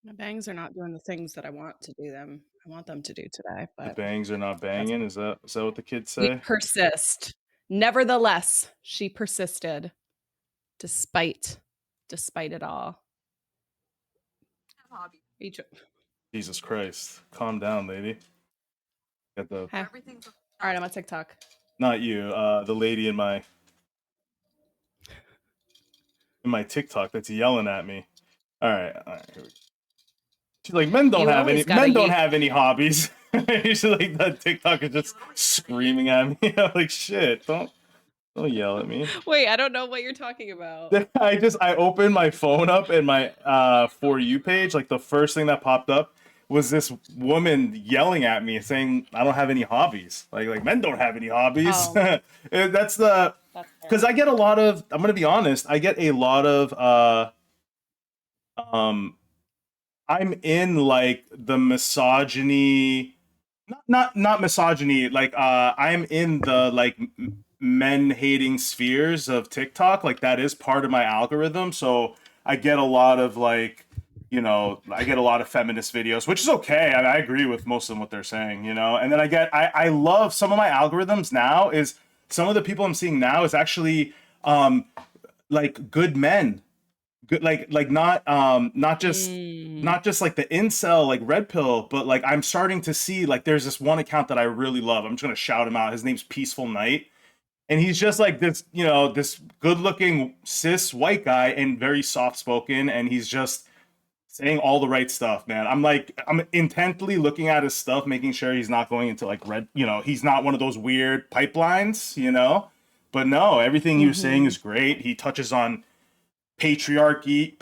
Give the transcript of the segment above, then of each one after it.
My bangs are not doing the things that I want them to do today, The but bangs are not that's banging. Is that what the kids we say? persist. Nevertheless, she persisted despite despite it all. Each Jesus Christ. Calm down, lady. Got the Hey. Alright, I'm on TikTok. not you, the lady in my TikTok that's yelling at me. All right, here we go. She's like, You always gotta men don't use have any hobbies. She's like, that TikTok is just screaming at me. I'm like, shit, don't yell at me. Wait, I don't know what you're talking about. I opened my phone up and my for you page, like the first thing that popped up was this woman yelling at me saying I don't have any hobbies. Like men don't have any hobbies. Oh, That's the that's fair. because I get a lot of, I'm gonna be honest, I get a lot of um I'm in like the misogyny, not misogyny, like I'm in the like men hating spheres of TikTok. Like that is part of my algorithm. So I get a lot of like, I get a lot of feminist videos, which is okay. I agree with most of them what they're saying, and then I love some of my algorithms now is some of the people I'm seeing now is actually like good men, good, like Mm. not just like the incel like red pill, but like I'm starting to see like there's this one account that I really love. I'm just gonna shout him out. His name's Peaceful Knight, and he's just like this, this good looking cis white guy and very soft spoken, and he's just saying all the right stuff, man. I'm intently looking at his stuff, making sure he's not going into like red, he's not one of those weird pipelines, but no, everything he was saying Mhm. is great. He touches on patriarchy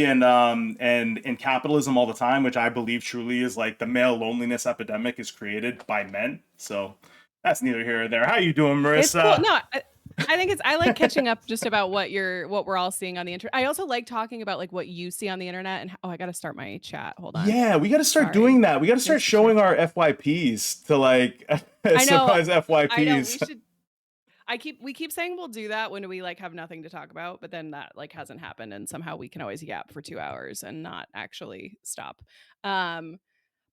and capitalism all the time, which I believe truly is like the male loneliness epidemic is created by men. So that's neither here or there. How you doing, It's cool. Marissa? No, I think I like catching up just about what we're all seeing on the internet. I also like talking about like what you see on the internet and I gotta start my chat. Hold on. Yeah, we got to start Sorry. doing that. We got to start Thanks for sharing. showing our FYPs to like I know. surprise I know. We FYPs. should we keep saying we'll do that when we like have nothing to talk about, but then that like hasn't happened and somehow we can always yap for 2 hours and not actually stop. Um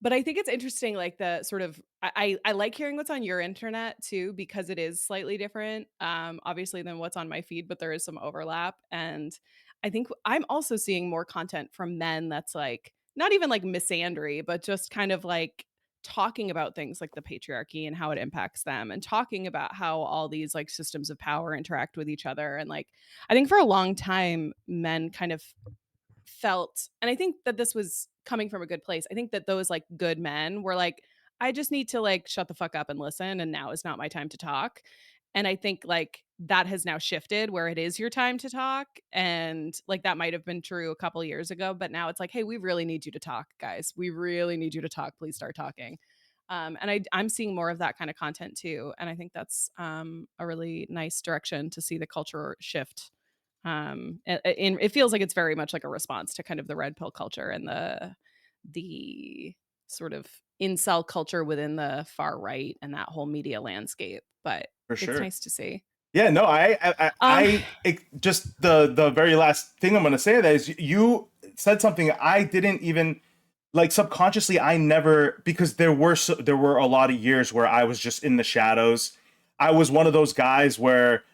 But I think it's interesting, like, the sort of I like hearing what's on your internet too, because it is slightly different, obviously, than what's on my feed, but there is some overlap, and I think I'm also seeing more content from men that's, like, not even, like, misandry, but just kind of, like, talking about things like the patriarchy and how it impacts them, and talking about how all these, like, systems of power interact with each other, and, like, I think for a long time, men kind of felt and I think that this was coming from a good place. I think that those, like, good men were like, "I just need to, like, shut the fuck up and listen, and now is not my time to talk." And I think, like, that has now shifted where it is your time to talk, and, like, that might have been true a couple years ago, but now it's like, "Hey, we really need you to talk, guys. We really need you to talk. Please start talking." And I'm seeing more of that kinda content too, and I think that's, a really nice direction to see the culture shift. And it feels like it's very much like a response to kind of the red pill culture and the sort of incel culture within the far right and that whole media landscape, but For it's sure. nice to see. Yeah, no, Um, just the very last thing I'm going to say to that is you said something I didn't even like subconsciously. I never, because there were a lot of years where I was just in the shadows. I was one of those guys where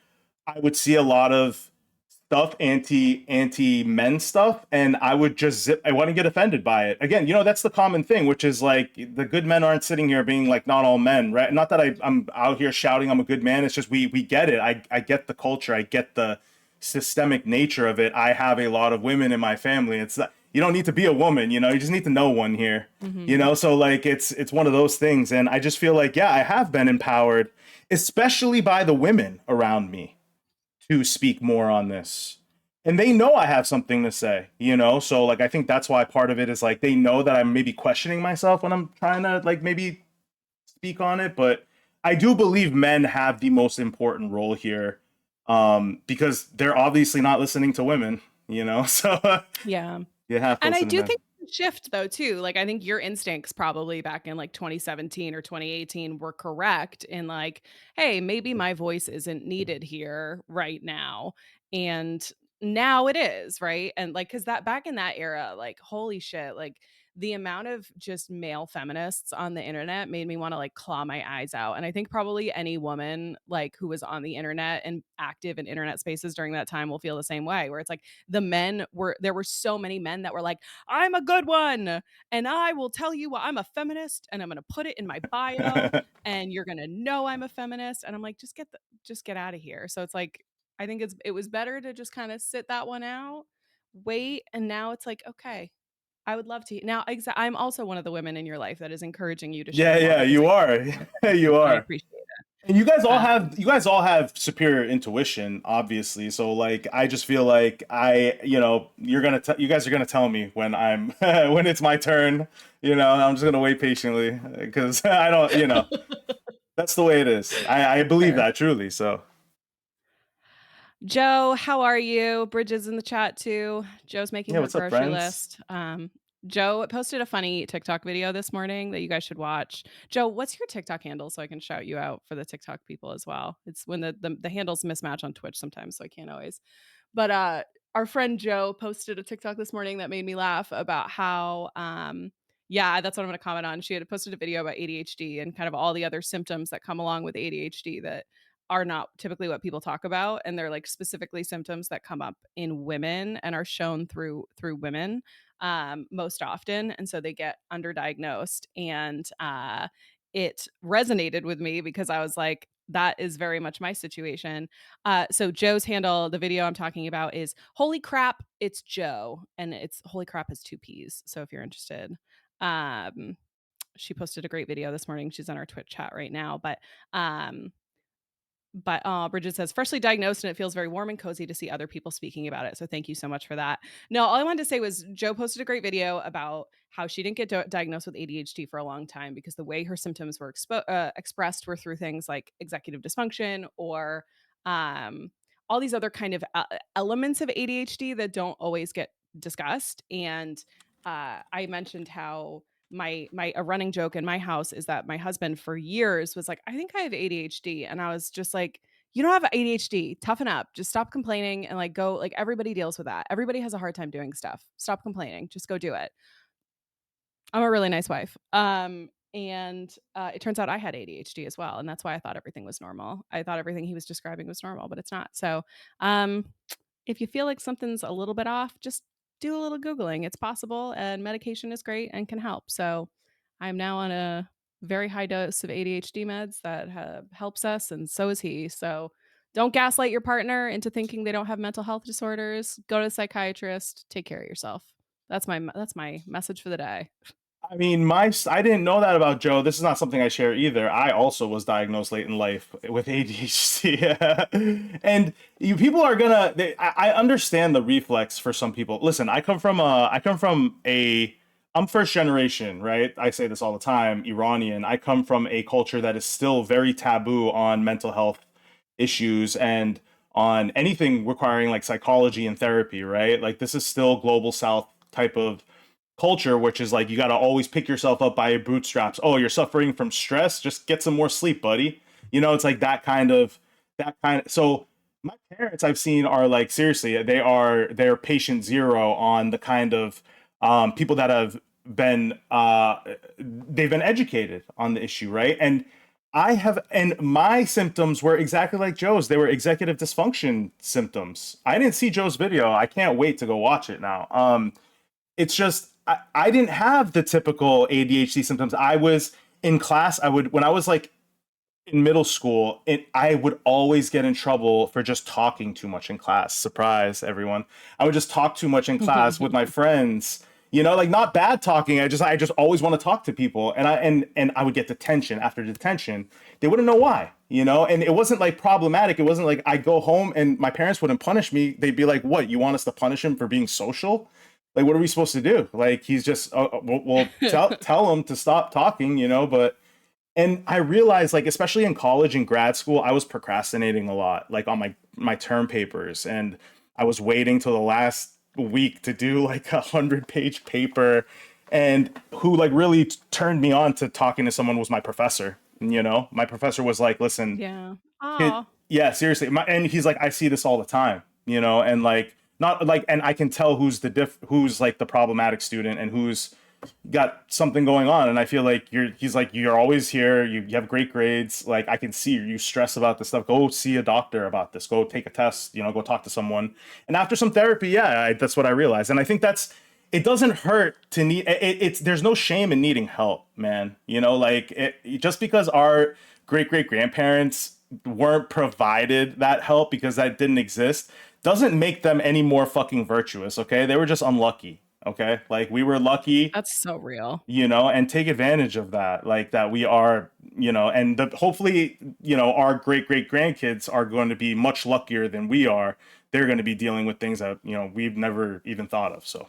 I would see a lot of stuff, anti men stuff, and I would just zip. I want to get offended by it. Again, that's the common thing, which is like the good men aren't sitting here being like not all men, right? Not that I'm out here shouting I'm a good man. It's just we get it. I get the culture. I get the systemic nature of it. I have a lot of women in my family. It's not, you don't need to be a woman, you just need to know one here. mhm. So like it's one of those things, and I just feel like yeah, I have been empowered, especially by the women around me to speak more on this. And they know I have something to say, So like I think that's why part of it is like they know that I'm maybe questioning myself when I'm trying to like maybe speak on it, but I do believe men have the most important role here because they're obviously not listening to women, So Yeah. you have to And I listen to do men. think it's a shift though too. Like I think your instincts probably back in like 2017 or 2018 were correct in like, hey, maybe my voice isn't needed here right now. And now it is, right? And, like, cause that back in that era, like, holy shit, like, the amount of just male feminists on the internet made me wanna, like, claw my eyes out, and I think probably any woman, like, who was on the internet and active in internet spaces during that time will feel the same way, where it's like there were so many men that were like, "I'm a good one, and I will tell you I'm a feminist, and I'm gonna put it in my bio, and you're gonna know I'm a feminist," and I'm like, just get out of here." So it's like, I think it was better to just kinda sit that one out, wait, and now it's like, "Okay, I would love to." Now, I'm also one of the women in your life that is encouraging you to share Yeah, more yeah, because you I are. You and I are. appreciate it. And Um, you guys all have superior intuition, obviously. So like I just feel like you guys are gonna tell me when I'm when it's my turn. I'm just gonna wait patiently because I don't, that's the way it is. I believe fair. that truly. So Joe, how are you? Bridget's in the chat too. Joe's making yeah, her what's up, grocery friends? list. Joe posted a funny TikTok video this morning that you guys should watch. Joe, what's your TikTok handle so I can shout you out for the TikTok people as well? It's when the handles mismatch on Twitch sometimes, so I can't always. But our friend Joe posted a TikTok this morning that made me laugh about how yeah, that's what I'm going to comment on. She had posted a video about ADHD and kind of all the other symptoms that come along with ADHD that are not typically what people talk about, and they're like specifically symptoms that come up in women and are shown through women most often, and so they get underdiagnosed. And it resonated with me because I was like, that is very much my situation. So Joe's handle, the video I'm talking about is "Holy crap, it's Joe," and it's "Holy crap" is two P's. So if you're interested, um, she posted a great video this morning. She's on our Twitch chat right now, um, Bridget says, "Freshly diagnosed, and it feels very warm and cozy to see other people speaking about it. So thank you so much for that." No, all I wanted to say was Joe posted a great video about how she didn't get diagnosed with ADHD for a long time because the way her symptoms were expressed were through things like executive dysfunction or um, all these other kind of elements of ADHD that don't always get discussed. And I mentioned how my a running joke in my house is that my husband for years was like, "I think I have ADHD." And I was just like, "You don't have ADHD. Toughen up. Just stop complaining and like go, like, everybody deals with that. Everybody has a hard time doing stuff. Stop complaining. Just go do it." I'm a really nice wife. And it turns out I had ADHD as well, and that's why I thought everything was normal. I thought everything he was describing was normal, but it's not. So, um, if you feel like something's a little bit off, just do a little googling. It's possible, and medication is great and can help. So, I'm now on a very high dose of ADHD meds that helps us, and so is he. So, don't gaslight your partner into thinking they don't have mental health disorders. Go to a psychiatrist. Take care of yourself. That's my message for the day. I mean, I didn't know that about Joe. This is not something I share either. I also was diagnosed late in life with ADHD, and you people are gonna. I understand the reflex for some people. Listen, I'm first generation, right? I say this all the time. Iranian. I come from a culture that is still very taboo on mental health issues and on anything requiring like psychology and therapy, right? Like this is still global South type of culture, which is like you got to always pick yourself up by your bootstraps. Oh, you're suffering from stress, just get some more sleep, buddy. It's like that kind of. So my parents I've seen are like seriously, they're patient zero on the kind of people that have been they've been educated on the issue, right? And my symptoms were exactly like Joe's. They were executive dysfunction symptoms. I didn't see Joe's video. I can't wait to go watch it now. It's just I didn't have the typical ADHD symptoms. I was in class. I would when I was like in middle school, I would always get in trouble for just talking too much in class. Surprise, everyone! I would just talk too much in class with my friends. Like not bad talking. I just always want to talk to people, and I would get detention after detention. They wouldn't know why. And it wasn't like problematic. It wasn't like I'd go home and my parents wouldn't punish me. They'd be like, "What? You want us to punish him for being social?" Like what are we supposed to do? Like he's just we'll tell him to stop talking, but and I realized like especially in college and grad school I was procrastinating a lot like on my term papers, and I was waiting till the last week to do like 100-page paper. And who like really turned me on to talking to someone was my professor. My professor was like, listen, Yeah. it, Oh. yeah, seriously. And he's like, I see this all the time, and like not like, and I can tell who's like the problematic student and who's got something going on. And I feel like he's like, you're always here, you have great grades, like I can see you stress about this stuff, go see a doctor about this, go take a test, go talk to someone. And after some therapy, yeah, that's what I realized. And I think it doesn't hurt to need it's there's no shame in needing help, man. Like just because our great grandparents weren't provided that help because that didn't exist doesn't make them any more fucking virtuous. Okay, they were just unlucky. Okay, like we were lucky, That's so real. and take advantage of that, like that we are, and hopefully, our great grandkids are going to be much luckier than we are. They're going to be dealing with things that we've never even thought of. So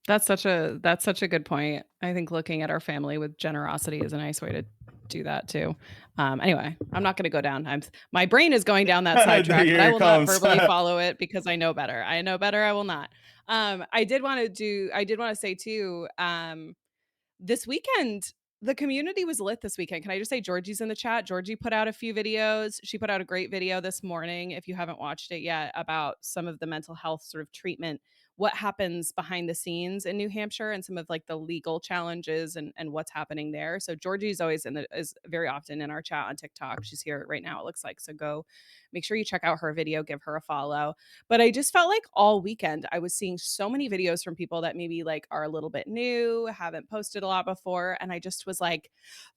That's such a good point. I think looking at our family with generosity is a nice way to do that too. Anyway, I'm not gonna go down. My brain is going down that sidetrack, but I here it will not comes. verbally follow it because I know better. I know better, I will not. I did wanna say too, this weekend, the community was lit this weekend. Can I just say Georgie's in the chat? Georgie put out a few videos. She put out a great video this morning, if you haven't watched it yet, about some of the mental health sort of treatment, what happens behind the scenes in New Hampshire and some of like the legal challenges and what's happening there. So Georgie's always is very often in our chat on TikTok. She's here right now, it looks like. So go make sure you check out her video, give her a follow. But I just felt like all weekend I was seeing so many videos from people that maybe like are a little bit new, haven't posted a lot before. And I just was like,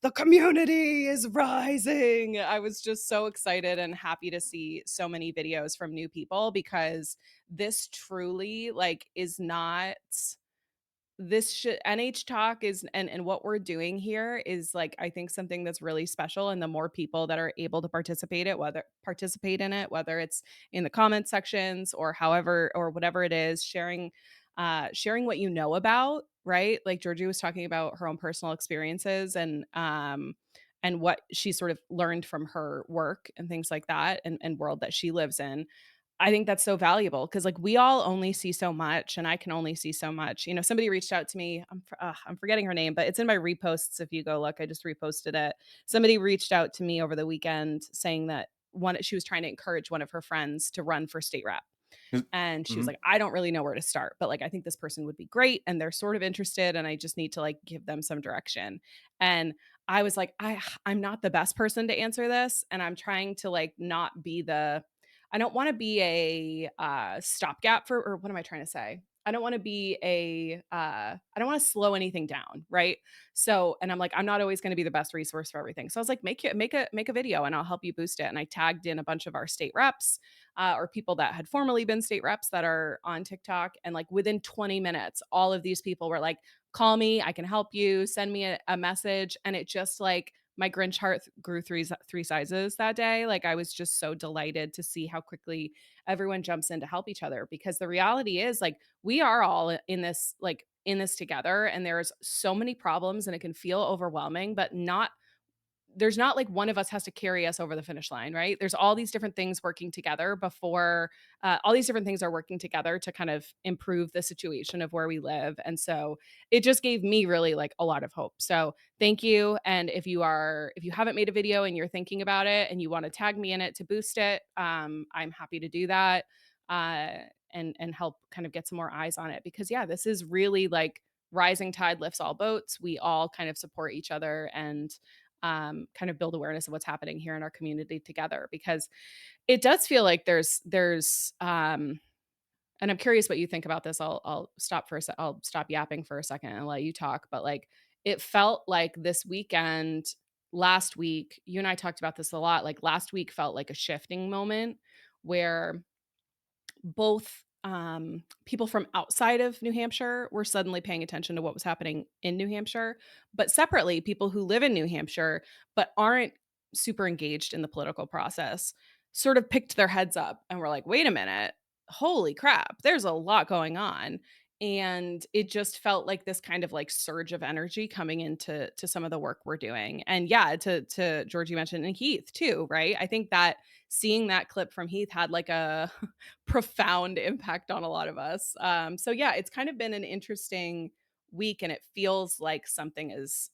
the community is rising. I was just so excited and happy to see so many videos from new people because this truly like is not this should NH Talk is and what we're doing here is like I think something that's really special and the more people that are able to participate in it, whether it's in the comment sections or however or whatever it is, sharing what you know about, right? Like Georgie was talking about her own personal experiences and what she sort of learned from her work and things like that and world that she lives in. I think that's so valuable because like we all only see so much and I can only see so much. Somebody reached out to me. I'm forgetting her name, but it's in my reposts. If you go look, I just reposted it. Somebody reached out to me over the weekend saying that she was trying to encourage one of her friends to run for state rep. And she was Mhm. like, I don't really know where to start, but like, I think this person would be great. And they're sort of interested. And I just need to like give them some direction. And I was like, I'm not the best person to answer this. And I'm trying to like not be I don't want to be a stopgap or what am I trying to say? I don't want to be I don't want to slow anything down, right? So, and I'm like, I'm not always going to be the best resource for everything. So I was like, make a video and I'll help you boost it. And I tagged in a bunch of our state reps or people that had formerly been state reps that are on TikTok. And like within 20 minutes, all of these people were like, call me, I can help you, send me a message. And it just like my Grinch heart grew three sizes that day. Like I was just so delighted to see how quickly everyone jumps in to help each other because the reality is like we are all in this together and there's so many problems and it can feel overwhelming, but not there's not like one of us has to carry us over the finish line, right? There's all these different things working together all these different things are working together to kind of improve the situation of where we live. And so it just gave me really like a lot of hope. So thank you. And if you haven't made a video and you're thinking about it and you want to tag me in it to boost it, I'm happy to do that. And help kind of get some more eyes on it because yeah, this is really like rising tide lifts all boats. We all kind of support each other and kind of build awareness of what's happening here in our community together because it does feel like and I'm curious what you think about this. I'll stop yapping for a second and let you talk. But like it felt like this weekend, last week, you and I talked about this a lot. Like last week felt like a shifting moment where both people from outside of New Hampshire were suddenly paying attention to what was happening in New Hampshire, but separately, people who live in New Hampshire but aren't super engaged in the political process sort of picked their heads up and were like, wait a minute, holy crap, there's a lot going on. And it just felt like this kind of like surge of energy coming into some of the work we're doing. And yeah, to George, you mentioned and Heath too, right? I think that seeing that clip from Heath had like a profound impact on a lot of us. So yeah, it's kind of been an interesting week, and it feels like something is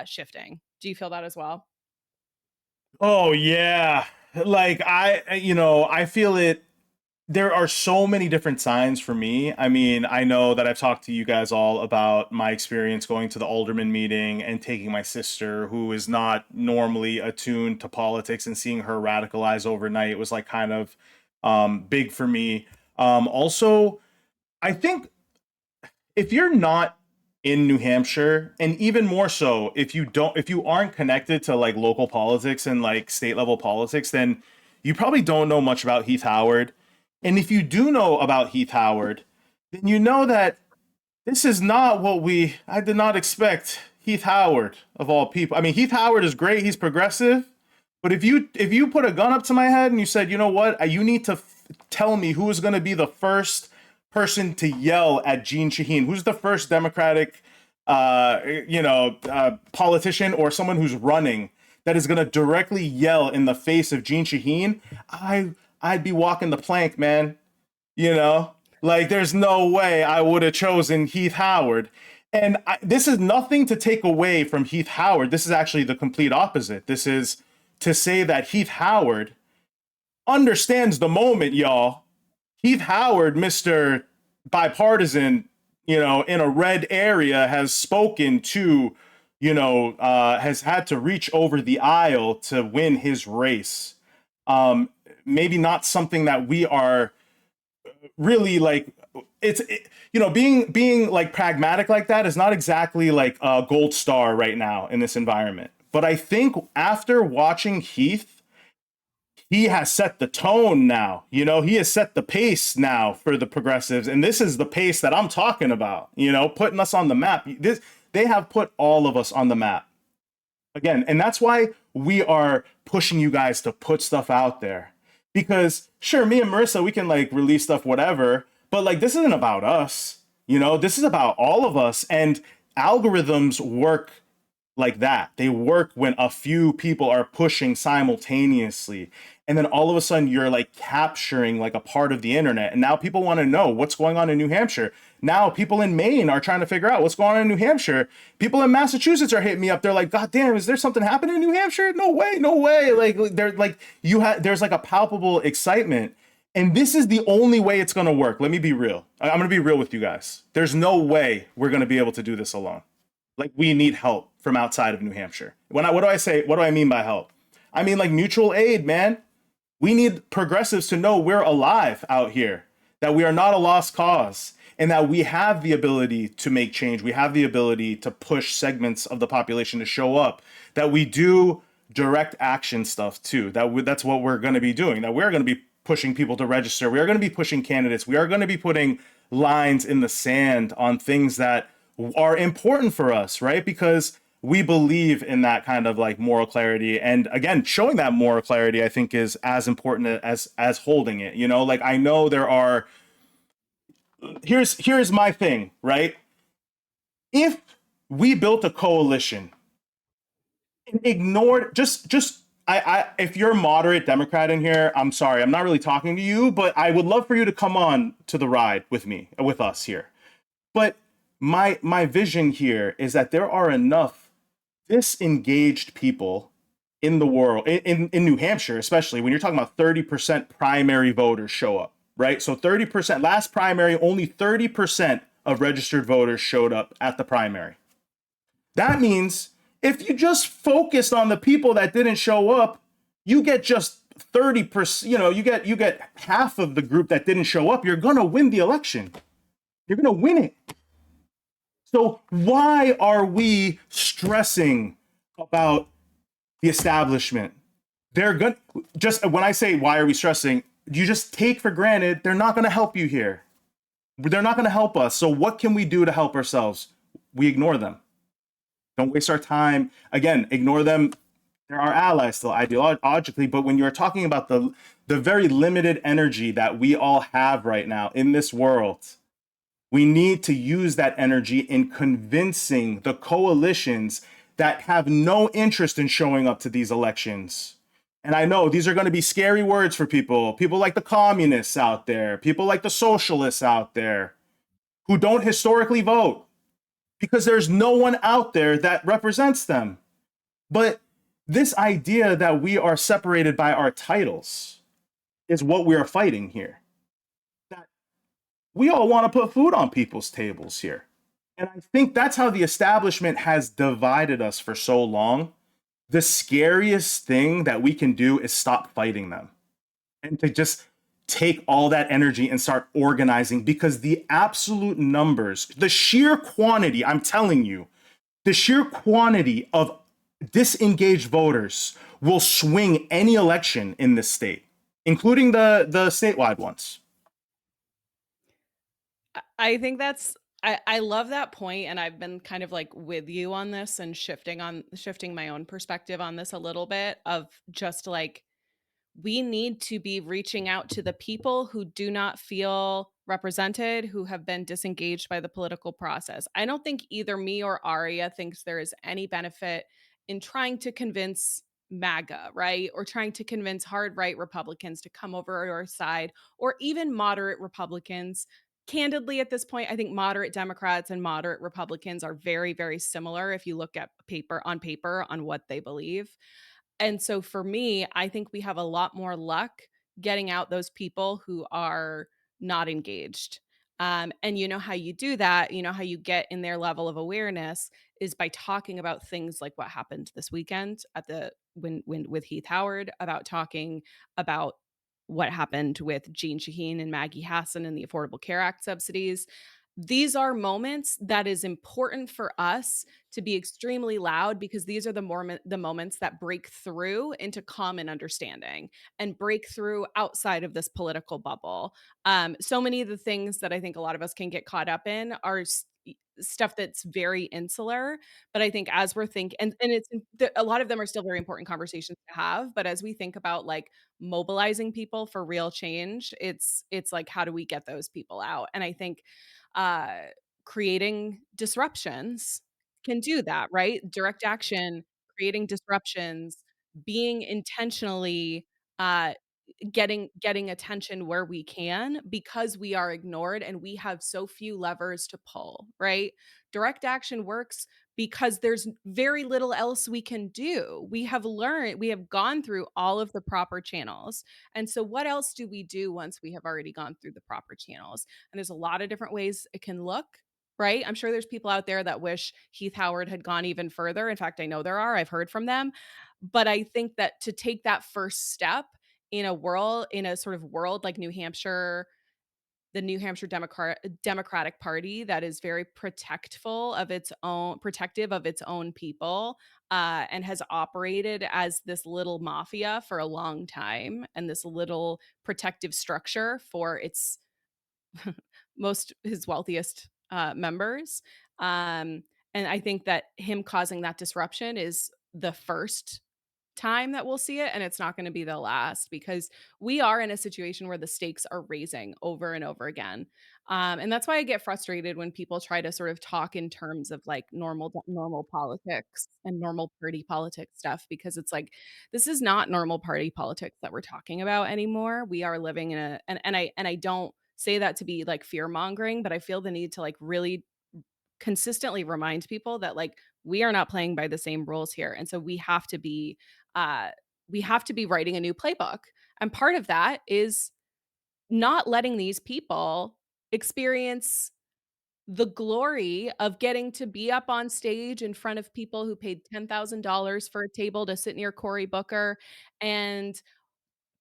shifting. Do you feel that as well? Oh yeah, like I feel it. there are so many different signs for me. I mean, I know that I've talked to you guys all about my experience going to the alderman meeting and taking my sister, who is not normally attuned to politics, and seeing her radicalize overnight. It was like kind of big for me. Also, I think if you're not in New Hampshire, and even more so if you aren't connected to like local politics and like state level politics, then you probably don't know much about Heath Howard. And if you do know about Heath Howard, then you know that this is not what I did not expect Heath Howard of all people. I mean, Heath Howard is great, he's progressive, but if you put a gun up to my head and you said, you know what, you need to tell me who is going to be the first person to yell at Jeanne Shaheen, who's the first Democratic, politician or someone who's running that is going to directly yell in the face of Jeanne Shaheen, I'd be walking the plank, man. You know, like there's no way I would have chosen Heath Howard. And this is nothing to take away from Heath Howard. This is actually the complete opposite. This is to say that Heath Howard understands the moment, y'all. Heath Howard, Mr. Bipartisan, in a red area, has spoken to, has had to reach over the aisle to win his race. Maybe not something that we are really like. Being like pragmatic like that is not exactly like a gold star right now in this environment. But I think after watching Heath, he has set the tone now. He has set the pace now for the progressives, and this is the pace that I'm talking about. Putting us on the map. They have put all of us on the map again, and that's why we are pushing you guys to put stuff out there. Because sure, me and Marissa, we can like release stuff, whatever, but like this isn't about us. This is about all of us, and algorithms work like that. They work when a few people are pushing simultaneously. And then all of a sudden you're like capturing like a part of the internet. And now people want to know what's going on in New Hampshire. Now people in Maine are trying to figure out what's going on in New Hampshire. People in Massachusetts are hitting me up. They're like, God damn, is there something happening in New Hampshire? No way, no way. Like they're like, there's like a palpable excitement. And this is the only way it's going to work. Let me be real. I'm going to be real with you guys. There's no way we're going to be able to do this alone. Like we need help from outside of New Hampshire. What do I say? What do I mean by help? I mean like mutual aid, man. We need progressives to know we're alive out here, that we are not a lost cause, and that we have the ability to make change. We have the ability to push segments of the population to show up, that we do direct action stuff too. That's what we're going to be doing, that we're going to be pushing people to register. We are going to be pushing candidates. We are going to be putting lines in the sand on things that are important for us, right? Because we believe in that kind of like moral clarity. And again, showing that moral clarity, I think, is as important as holding it. Like I know there are. Here's my thing, right? If we built a coalition and ignored if you're a moderate Democrat in here, I'm sorry, I'm not really talking to you, but I would love for you to come on to the ride with us here. But my vision here is that there are enough disengaged people in the world, in New Hampshire, especially when you're talking about 30% primary voters show up, right? So 30%, last primary, only 30% of registered voters showed up at the primary. That means if you just focused on the people that didn't show up, you get just 30%, you get half of the group that didn't show up. You're going to win the election. You're going to win it. So why are we stressing about the establishment? They're going just when I say why are we stressing, you just take for granted they're not going to help you here. They're not going to help us. So what can we do to help ourselves? We ignore them. Don't waste our time. Again, ignore them. They're our allies still ideologically, but when you're talking about the very limited energy that we all have right now in this world, we need to use that energy in convincing the coalitions that have no interest in showing up to these elections. And I know these are going to be scary words for people like the communists out there, people like the socialists out there who don't historically vote because there's no one out there that represents them. But this idea that we are separated by our titles is what we are fighting here. we all want to put food on people's tables here. And I think that's how the establishment has divided us for so long. The scariest thing that we can do is stop fighting them and to just take all that energy and start organizing, because the absolute numbers, the sheer quantity, I'm telling you, the sheer quantity of disengaged voters will swing any election in this state, including the statewide ones. I think that's I love that point, and I've been kind of like with you on this and shifting my own perspective on this a little bit of just like we need to be reaching out to the people who do not feel represented, who have been disengaged by the political process. I don't think either me or Aria thinks there is any benefit in trying to convince MAGA, right? Or trying to convince hard right Republicans to come over to our side, or even moderate Republicans. Candidly, at this point, I think moderate Democrats and moderate Republicans are very, very similar if you look at paper on what they believe. And so for me, I think we have a lot more luck getting out those people who are not engaged. And you know how you do that, you know how you get in their level of awareness is by talking about things like what happened this weekend at the when with Heath Howard, about talking about what happened with Jean Shaheen and Maggie Hassan and the Affordable Care Act subsidies. These are moments that is important for us to be extremely loud, because these are the moments that break through into common understanding and break through outside of this political bubble. So many of the things that I think a lot of us can get caught up in are stuff that's very insular. But I think as we're thinking, and a lot of them are still very important conversations to have. But as we think about like mobilizing people for real change, it's like how do we get those people out? And I think uh, creating disruptions can do that, right? Direct action, creating disruptions, being intentionally, uh, getting attention where we can, because we are ignored and we have so few levers to pull, right? Direct action works because there's very little else we can do. We have gone through all of the proper channels. And so what else do we do once we have already gone through the proper channels? And there's a lot of different ways it can look. Right. I'm sure there's people out there that wish Heath Howard had gone even further. In fact, I know there are. I've heard from them. But I think that to take that first step in a sort of world like New Hampshire, the New Hampshire Democratic Party that is very protective of its own people, and has operated as this little mafia for a long time, and this little protective structure for its most his wealthiest members. Um, and I think that him causing that disruption is the first time that we'll see it, and it's not gonna be the last, because we are in a situation where the stakes are raising over and over again. And that's why I get frustrated when people try to sort of talk in terms of like normal politics and normal party politics stuff, because it's like this is not normal party politics that we're talking about anymore. We are living in a and I don't say that to be like fear mongering, but I feel the need to like really consistently remind people that like we are not playing by the same rules here. And so uh we have to be writing a new playbook. And part of that is not letting these people experience the glory of getting to be up on stage in front of people who paid $10,000 for a table to sit near Cory Booker and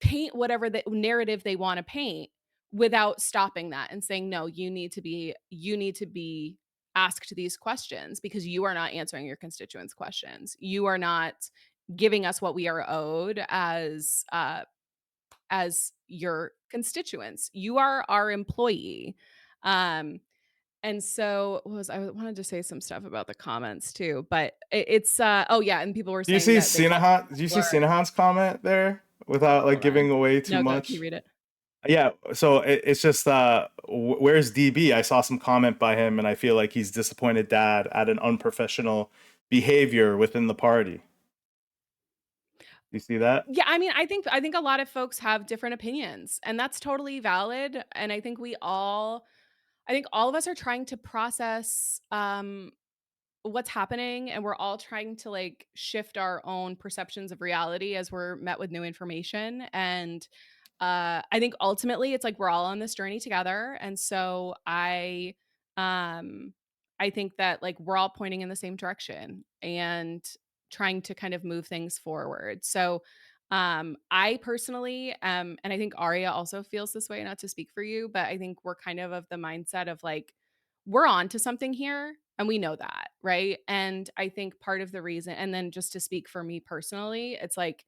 paint whatever the narrative they wanna paint, without stopping that and saying, "No, you need to be asked these questions because you are not answering your constituents' questions. You are not giving us what we are owed as your constituents. You are our employee." Um, and so what was I wanted to say some stuff about the comments too, but oh, yeah, and people were Do you saying see that they felt Sinahan? Do you people see are Sinahan's comment there without like hold on. giving away too No, go can you much? read it? Yeah, so it's just where's DB? I saw some comment by him, and I feel like he's disappointed dad at an unprofessional behavior within the party. You see that? Yeah, I mean, I think a lot of folks have different opinions, and that's totally valid, and I think all of us are trying to process, what's happening, and we're all trying to, like, shift our own perceptions of reality as we're met with new information, and I think ultimately it's like we're all on this journey together. And so um I think that like we're all pointing in the same direction and trying to kind of move things forward. So I personally and I think Aria also feels this way, not to speak for you, but I think we're kind of the mindset of like we're on to something here and we know that, right? And I think part of the reason, and then just to speak for me personally, it's like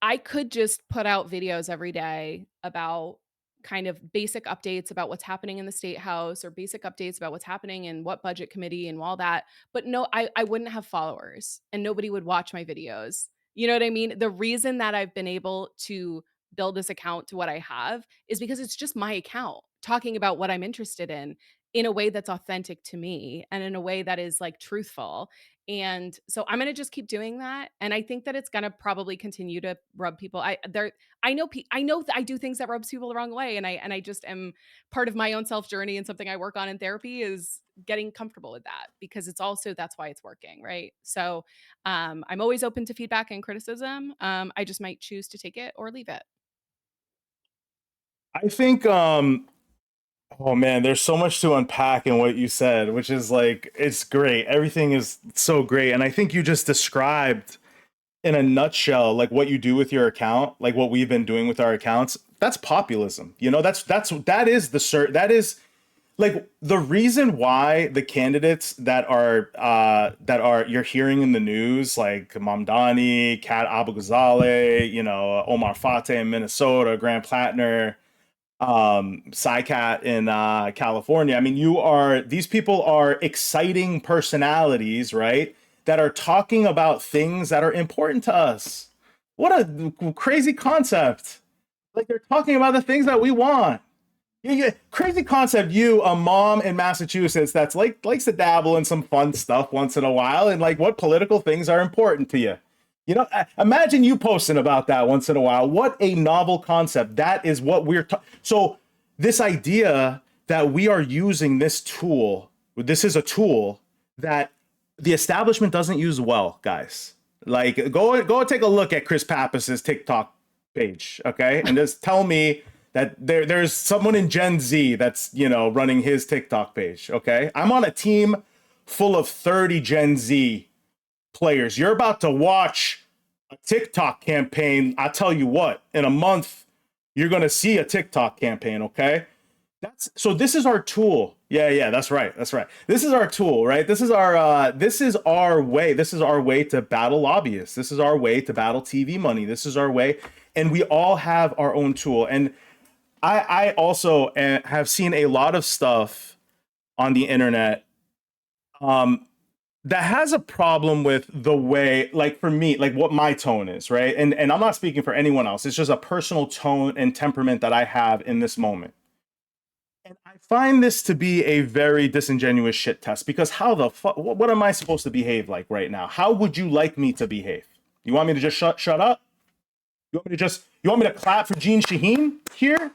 I could just put out videos every day about kind of basic updates about what's happening in the state house or basic updates about what's happening in what budget committee and all that. But no, I wouldn't have followers and nobody would watch my videos. You know what I mean? The reason that I've been able to build this account to what I have is because it's just my account talking about what I'm interested in a way that's authentic to me and in a way that is like truthful. And so I'm gonna just keep doing that, and I think that it's gonna probably continue to rub people. I know that I do things that rubs people the wrong way, and I just am part of my own self journey and something I work on in therapy is getting comfortable with that because it's also that's why it's working, right? So I'm always open to feedback and criticism. I just might choose to take it or leave it. I think oh man, there's so much to unpack in what you said, which is like it's great. Everything is so great. And I think you just described in a nutshell like what you do with your account, like what we've been doing with our accounts. That's populism. You know, that is the that is like the reason why the candidates that are you're hearing in the news, like Mamdani, Kat Abu Ghazaleh, you know, Omar Fateh in Minnesota, Graham Plattner, Psycat in California. I mean, these people are exciting personalities, right? That are talking about things that are important to us. What a crazy concept. Like they're talking about the things that we want. Crazy concept. You, a mom in Massachusetts that's like likes to dabble in some fun stuff once in a while, and like what political things are important to you. You know, imagine you posting about that once in a while. What a novel concept. That is what so this idea that we are using this tool, this is a tool that the establishment doesn't use well, guys. Like go and take a look at Chris Pappas's TikTok page, okay? And just tell me that there's someone in Gen Z that's, you know, running his TikTok page, okay? I'm on a team full of 30 Gen Z players. You're about to watch a TikTok campaign. I tell you what, in a month, you're going to see a TikTok campaign, okay? So this is our tool. Yeah, that's right. That's right. This is our tool, right? This is our way. This is our way to battle lobbyists. This is our way to battle TV money. This is our way. And we all have our own tool. And I also have seen a lot of stuff on the internet that has a problem with the way, like for me, like what my tone is, right? And I'm not speaking for anyone else. It's just a personal tone and temperament that I have in this moment. And I find this to be a very disingenuous shit test because how the fuck, what am I supposed to behave like right now? How would you like me to behave? You want me to just shut up? You want me to clap for Gene Shaheen here?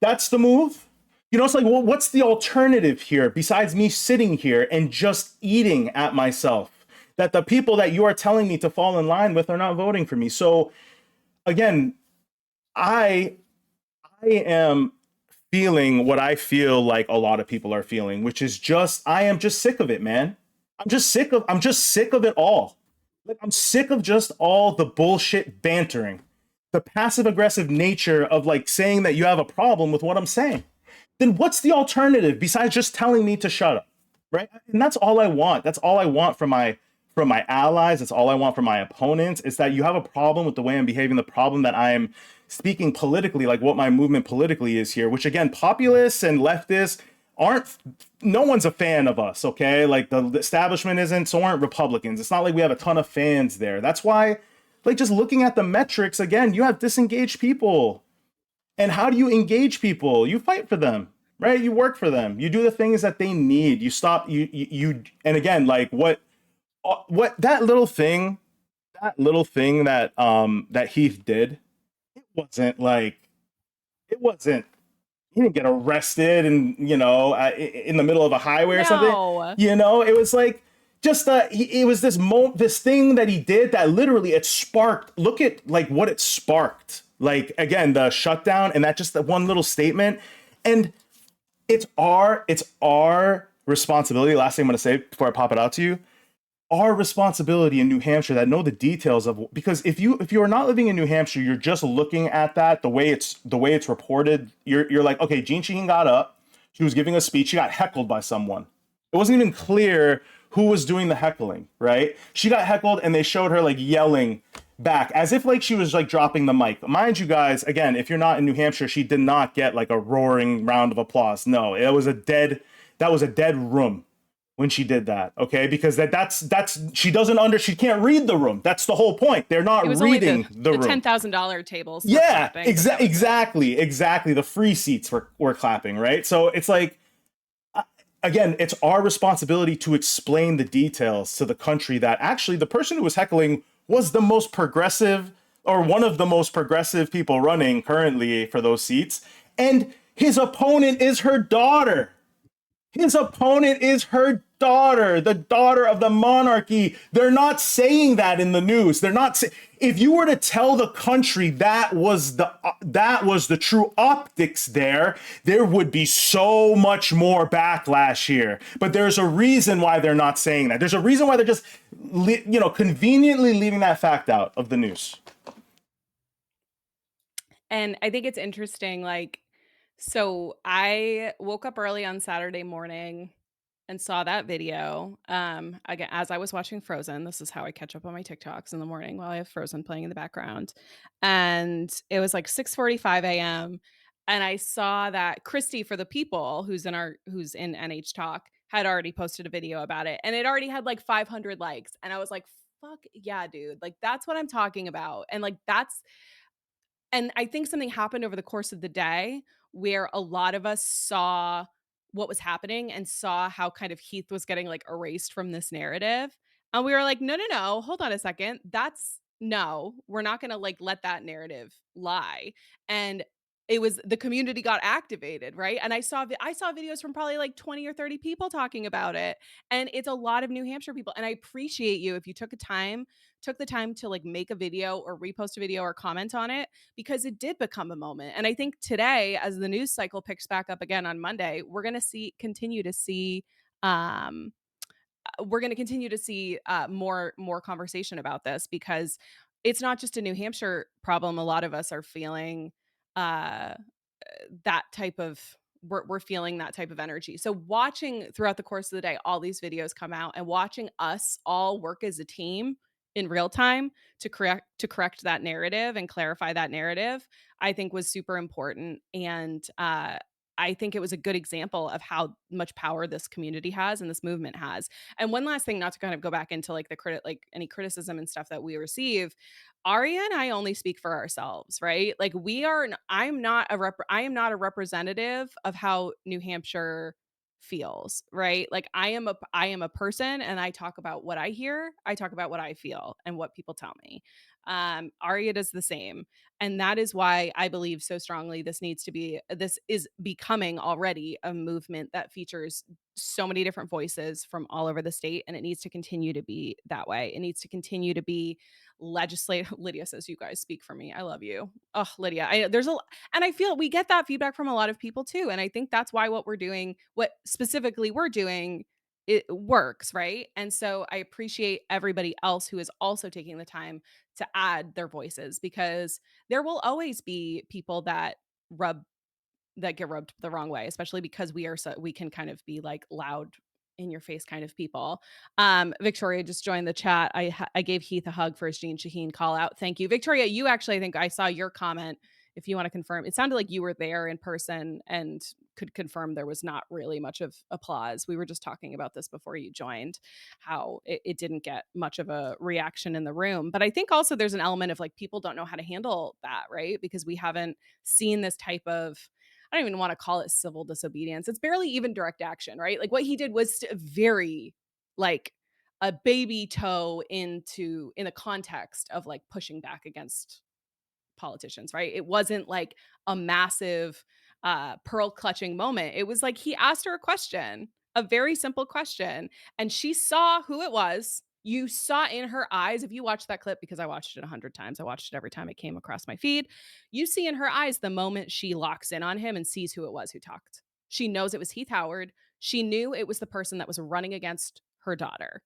That's the move? You know, it's like, well, what's the alternative here besides me sitting here and just eating at myself? That the people that you are telling me to fall in line with are not voting for me. So again, I am feeling what I feel like a lot of people are feeling, which is just I am just sick of it, man. I'm just sick of it all. Like I'm sick of just all the bullshit bantering, the passive aggressive nature of like saying that you have a problem with what I'm saying. Then what's the alternative besides just telling me to shut up, right? And that's all I want. That's all I want from my allies. That's all I want from my opponents. Is that you have a problem with the way I'm behaving, the problem that I'm speaking politically, like what my movement politically is here, which again, populists and leftists aren't, no one's a fan of us, okay? Like the establishment isn't, so aren't Republicans. It's not like we have a ton of fans there. That's why, like just looking at the metrics, again, you have disengaged people. And how do you engage people? You fight for them, right? You work for them. You do the things that they need. You stop, and again, like what that little thing that Heath did, wasn't like it wasn't he didn't get arrested and you know in the middle of a highway or something, No. you know. It was like just it was this thing that he did that literally it sparked, look at like what it sparked, Like again, the shutdown and that just that one little statement. And it's our responsibility. Last thing I'm gonna say before I pop it out to you, our responsibility in New Hampshire that know the details of, because if you are not living in New Hampshire, you're just looking at that the way it's reported. You're like, okay, Jean Shaheen got up, she was giving a speech, she got heckled by someone. It wasn't even clear who was doing the heckling, right? She got heckled and they showed her like yelling back as if like she was like dropping the mic. Mind you guys, again, if you're not in New Hampshire, she did not get like a roaring round of applause. No, that was a dead room when she did that, okay? Because that's she can't read the room. That's the whole point. They're It not was only reading the the room. $10,000 tables were Yeah, clapping, but that was it. exactly. The free seats were clapping, right? So it's like, again, it's our responsibility to explain the details to the country that actually the person who was heckling was the most progressive, or one of the most progressive people running currently for those seats, and his opponent is her daughter. His opponent is her daughter, the daughter of the monarchy. They're not saying that in the news. They're not if you were to tell the country that was the true optics there would be so much more backlash here. But there's a reason why they're not saying that. There's a reason why they're just conveniently leaving that fact out of the news. And I think it's interesting, like, so I woke up early on Saturday morning and saw that video, again, as I was watching Frozen. This is how I catch up on my TikToks in the morning while I have Frozen playing in the background, and it was, like, 6:45 AM, and I saw that Christy for the People, who's in NH Talk, had already posted a video about it, and it already had, like, 500 likes, and I was like, "Fuck yeah, dude." Like, that's what I'm talking about, and, like, that's and I think something happened over the course of the day where a lot of us saw what was happening and saw how kind of Heath was getting, like, erased from this narrative, and we were like, "No, no, no, hold on a second. That's no, we're not gonna, like, let that narrative lie," and it was the community got activated, right? And I saw videos from probably, like, 20 or 30 people talking about it, and it's a lot of New Hampshire people, and I appreciate you if you took the time to, like, make a video or repost a video or comment on it, because it did become a moment. And I think today, as the news cycle picks back up again on Monday, um, we're going to continue to see more conversation about this, because it's not just a New Hampshire problem. A lot of us are feeling uh, that type of we're feeling that type of energy. So watching throughout the course of the day all these videos come out and watching us all work as a team in real time to correct that narrative and clarify that narrative, I think was super important. And I think it was a good example of how much power this community has and this movement has. And one last thing, not to kind of go back into like like any criticism and stuff that we receive, Arya and I only speak for ourselves, right? Like we are I am not a representative of how New Hampshire feels, right? Like I am a person and I talk about what I hear, I talk about what I feel and what people tell me. Arya does the same. And that is why I believe so strongly this is becoming already a movement that features so many different voices from all over the state, and it needs to continue to be that way. It needs to continue to be legislative. Lydia says, "You guys speak for me. I love you." Oh, Lydia, and I feel we get that feedback from a lot of people too. And I think that's why what specifically we're doing, it works, right? And so I appreciate everybody else who is also taking the time to add their voices, because there will always be people rub that get rubbed the wrong way, especially because we can kind of be like loud in your face kind of people. Victoria just joined the chat. I gave Heath a hug for his Jean Shaheen call out. Thank you, Victoria. You actually, I think I saw your comment. If you want to confirm, it sounded like you were there in person and could confirm there was not really much of applause. We were just talking about this before you joined, how it didn't get much of a reaction in the room. But I think also there's an element of like people don't know how to handle that, right? Because we haven't seen this type of, I don't even want to call it civil disobedience. It's barely even direct action, right? Like what he did was very like a baby toe in the context of like pushing back against politicians, right? It wasn't like a massive pearl clutching moment. It was like he asked her a question, a very simple question, and she saw who it was You saw in her eyes, if you watch that clip, because I watched it 100 times, I watched it every time it came across my feed. You see in her eyes the moment she locks in on him and sees who it was who talked. She knows it was Heath Howard. She knew it was the person that was running against her daughter.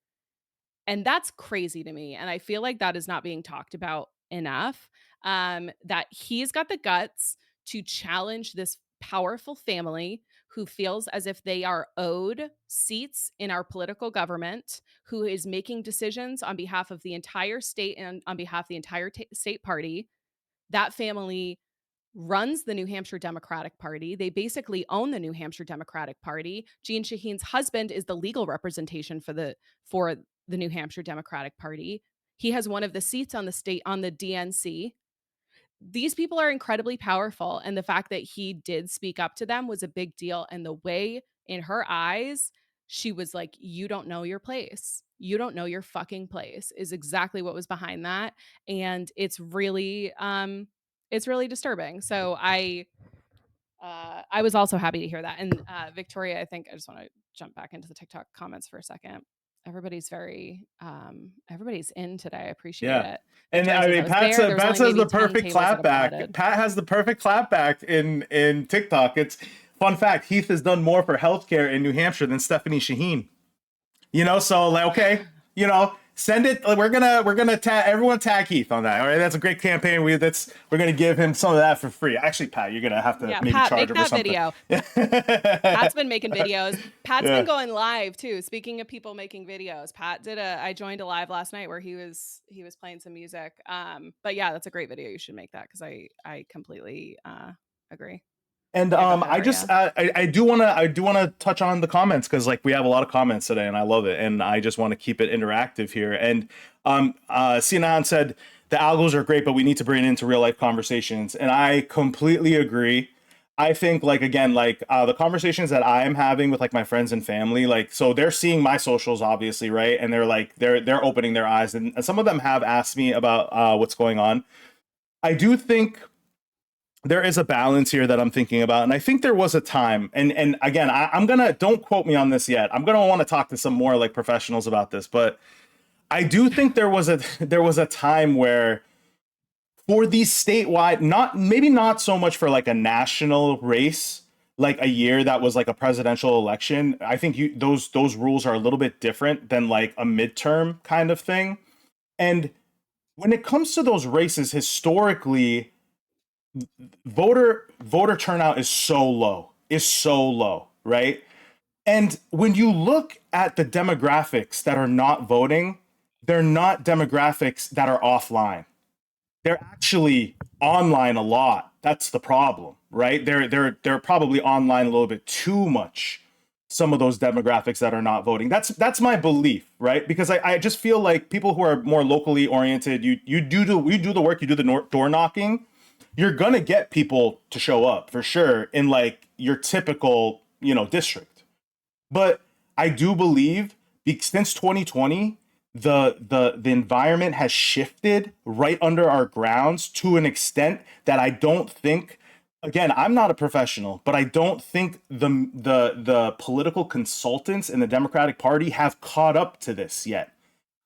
And that's crazy to me, and I feel like that is not being talked about enough, that he's got the guts to challenge this powerful family who feels as if they are owed seats in our political government, who is making decisions on behalf of the entire state and on behalf of the entire state party. That family runs the New Hampshire Democratic Party. They basically own the New Hampshire Democratic Party. Jean Shaheen's husband is the legal representation for the New Hampshire Democratic Party. He has one of the seats on the DNC. These people are incredibly powerful, and the fact that he did speak up to them was a big deal, and the way in her eyes she was like, "You don't know your place. You don't know your fucking place," is exactly what was behind that, and it's really disturbing. So I was also happy to hear that. And Victoria, I think I just want to jump back into the TikTok comments for a second. Everybody's in today. I appreciate Yeah. it. And Victoria I says I mean, was there. There was Pat only says maybe the 10 perfect tables that clapback. applauded. Pat has the perfect clapback in TikTok. It's fun fact. Heath has done more for healthcare in New Hampshire than Stephanie Shaheen. So like, okay, send it. We're gonna tag everyone, tag Heath on that. All right, that's a great campaign. We're gonna give him some of that for free. Actually, Pat, you're gonna have to Yeah, maybe Pat, charge make him or that something. video. Yeah. Pat's been making videos. Pat's Yeah. been going live too. Speaking of people making videos, I joined a live last night where he was playing some music. But yeah, that's a great video. You should make that because I completely agree. And Yeah, go ahead, I just Arya. I do wanna touch on the comments because like we have a lot of comments today and I love it and I just want to keep it interactive here. And Sinan said the algos are great, but we need to bring it into real life conversations, and I completely agree. I think like again like the conversations that I am having with like my friends and family, like so they're seeing my socials obviously, right, and they're like they're opening their eyes, and some of them have asked me about what's going on. I do think there is a balance here that I'm thinking about. And I think there was a time, and again, I'm gonna don't quote me on this yet. I'm gonna want to talk to some more like professionals about this, but I do think there was a time where for these statewide, not maybe not so much for like a national race, like a year that was like a presidential election. I think those rules are a little bit different than like a midterm kind of thing. And when it comes to those races historically, voter turnout is so low, right? And when you look at the demographics that are not voting, they're not demographics that are offline. They're actually online a lot. That's the problem, right? They're probably online a little bit too much. Some of those demographics that are not voting. That's my belief, right? Because I just feel like people who are more locally oriented, you do the work, you do the door knocking, you're gonna get people to show up for sure in like your typical district. But I do believe since 2020 the environment has shifted right under our grounds to an extent that I don't think, again, I'm not a professional, but I don't think the political consultants in the Democratic Party have caught up to this yet.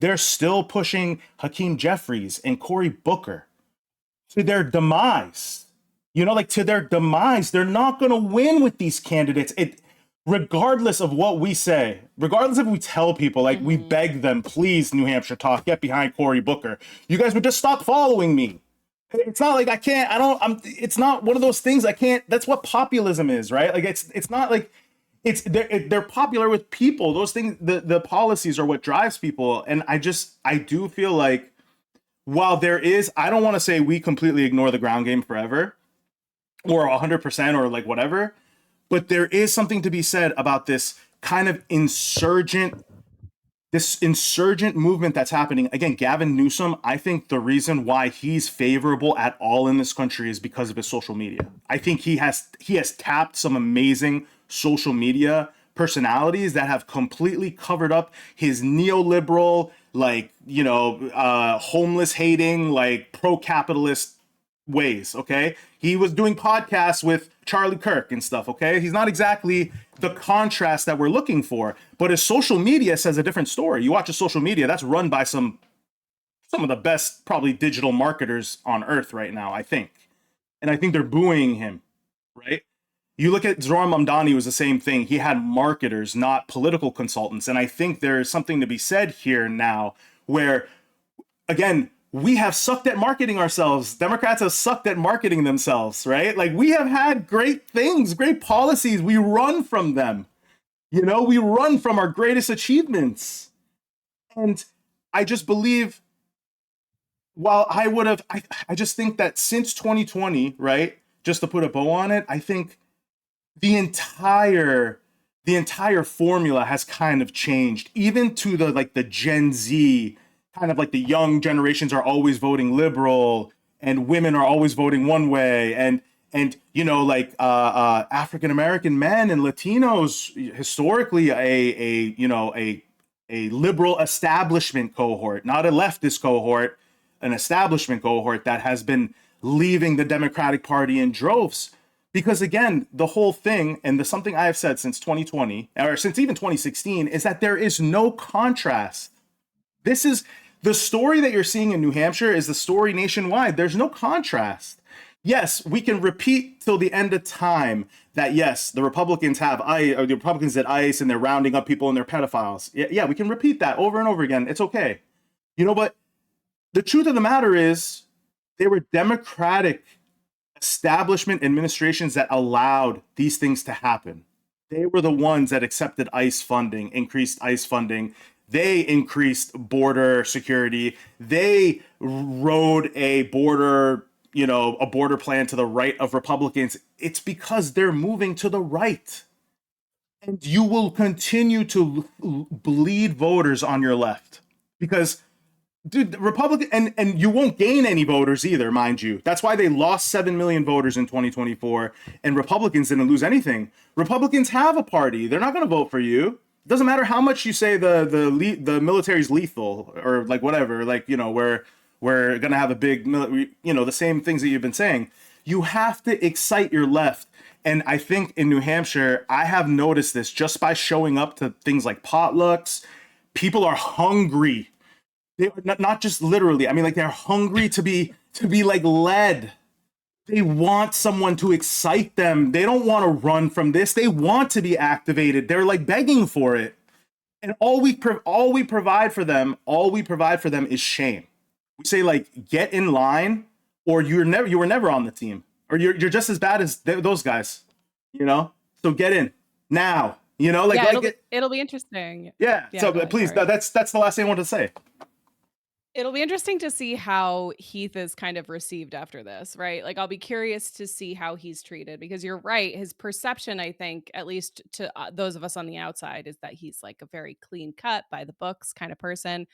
They're still pushing Hakeem Jeffries and Cory Booker to their demise. Like to their demise. They're not going to win with these candidates. Regardless of what we say, regardless if we tell people, like we Mm-hmm. beg them, please, New Hampshire Talk, get behind Cory Booker. You guys would just stop following me. It's not like it's not one of those things I can't, that's what populism is, right? Like it's not like they're popular with people. Those things, the policies are what drives people. And I do feel like while I don't want to say we completely ignore the ground game forever or 100% or like whatever, but there is something to be said about this kind of insurgent movement that's happening. Again, Gavin Newsom, I think the reason why he's favorable at all in this country is because of his social media. I think he has tapped some amazing social media personalities that have completely covered up his neoliberal, like, homeless hating, like pro-capitalist ways, okay? He was doing podcasts with Charlie Kirk and stuff, okay? He's not exactly the contrast that we're looking for, but his social media says a different story. You watch his social media, that's run by some of the best probably digital marketers on earth right now, I think. And I think they're booing him, right? You look at Zoran Mamdani was the same thing. He had marketers, not political consultants. And I think there is something to be said here now where, again, we have sucked at marketing ourselves. Democrats have sucked at marketing themselves, right? Like we have had great things, great policies. We run from them. You know, we run from our greatest achievements. And I just believe, while I just think that since 2020, right? Just to put a bow on it, I think the entire the entire formula has kind of changed, even to the like the Gen Z, kind of like the young generations are always voting liberal and women are always voting one way, and you know, like African American men and Latinos historically a you know a liberal establishment cohort, not a leftist cohort, an establishment cohort that has been leaving the Democratic Party in droves. Because again, the whole thing, and the something I have said since 2020, or since even 2016, is that there is no contrast. This is the story that you're seeing in New Hampshire is the story nationwide. There's no contrast. Yes, we can repeat till the end of time that yes, the Republicans have ICE, or the Republicans did ICE, and they're rounding up people and they're pedophiles. Yeah, we can repeat that over and over again. It's okay. You know, but the truth of the matter is, they were Democratic establishment administrations that allowed these things to happen. They were the ones that accepted ICE funding, increased ICE funding. They increased border security. They rode a border plan to the right of Republicans. It's because they're moving to the right. And you will continue to bleed voters on your left because, dude, Republican, and you won't gain any voters either, mind you. That's why they lost 7 million voters in 2024, and Republicans didn't lose anything. Republicans have a party. They're not going to vote for you. It doesn't matter how much you say the military's lethal or like whatever, like, you know, we're going to have a big, you know, the same things that you've been saying. You have to excite your left. And I think in New Hampshire, I have noticed this just by showing up to things like potlucks. People are hungry. They not just literally. I mean, like they're hungry to be like led. They want someone to excite them. They don't want to run from this. They want to be activated. They're like begging for it. And all we provide for them is shame. We say like get in line, or you were never on the team, or you're just as bad as those guys. You know, so get in now. You know, Yeah, like it, it'll be interesting. yeah. Yeah, So go ahead, please, sorry. that's the last thing I wanted to say. It'll be interesting to see how Heath is kind of received after this, right? Like, I'll be curious to see how he's treated because you're right. His perception, I think, at least to those of us on the outside, is that he's like a very clean cut, by the books kind of person,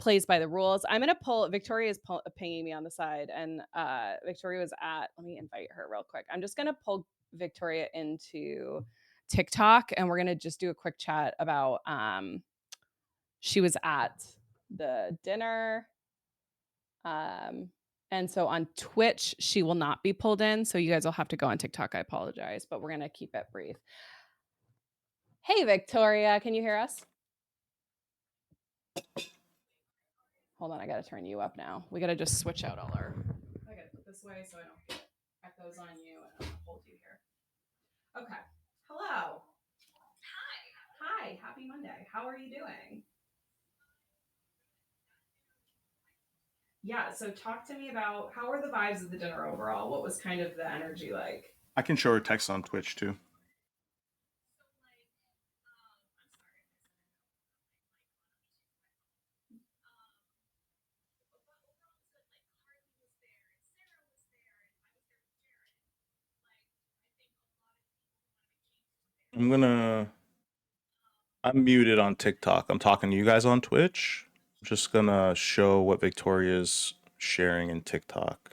plays by the rules. I'm gonna pull Victoria's pinging me on the side, and Victoria was at. Let me invite her real quick. I'm just gonna pull Victoria into TikTok, and we're gonna just do a quick chat about. She was at the dinner. Um, and so on Twitch, she will not be pulled in. So you guys will have to go on TikTok. I apologize, but we're gonna keep it brief. Hey, Victoria, can you hear us? Hold on, I gotta turn you up now. We gotta just switch out all our. I gotta put this way so I don't get echoes on you and I'll hold you here. Okay. Hello. Hi. Happy Monday. How are you doing? Yeah. So talk to me about how were the vibes of the dinner overall? What was kind of the energy like? I can show her text on Twitch too. I'm gonna. I'm muted on TikTok. I'm talking to you guys on Twitch. I'm just gonna show what Victoria's sharing in TikTok.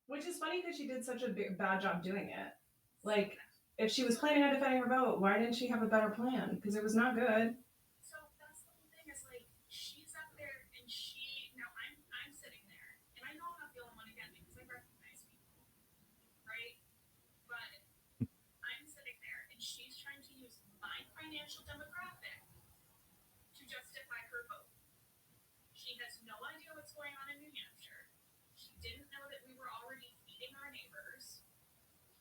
Which is funny because she did such a bad job doing it. Like, if she was planning on defending her vote, why didn't she have a better plan? Because it was not good. So that's the whole thing is like she's up there and she now I'm sitting there and I know I'm not the only one again because I recognize people, right? But I'm sitting there and she's trying to use my financial demographic to justify her vote. She has no idea what's going on in New Hampshire. She didn't know that we were already feeding our neighbors.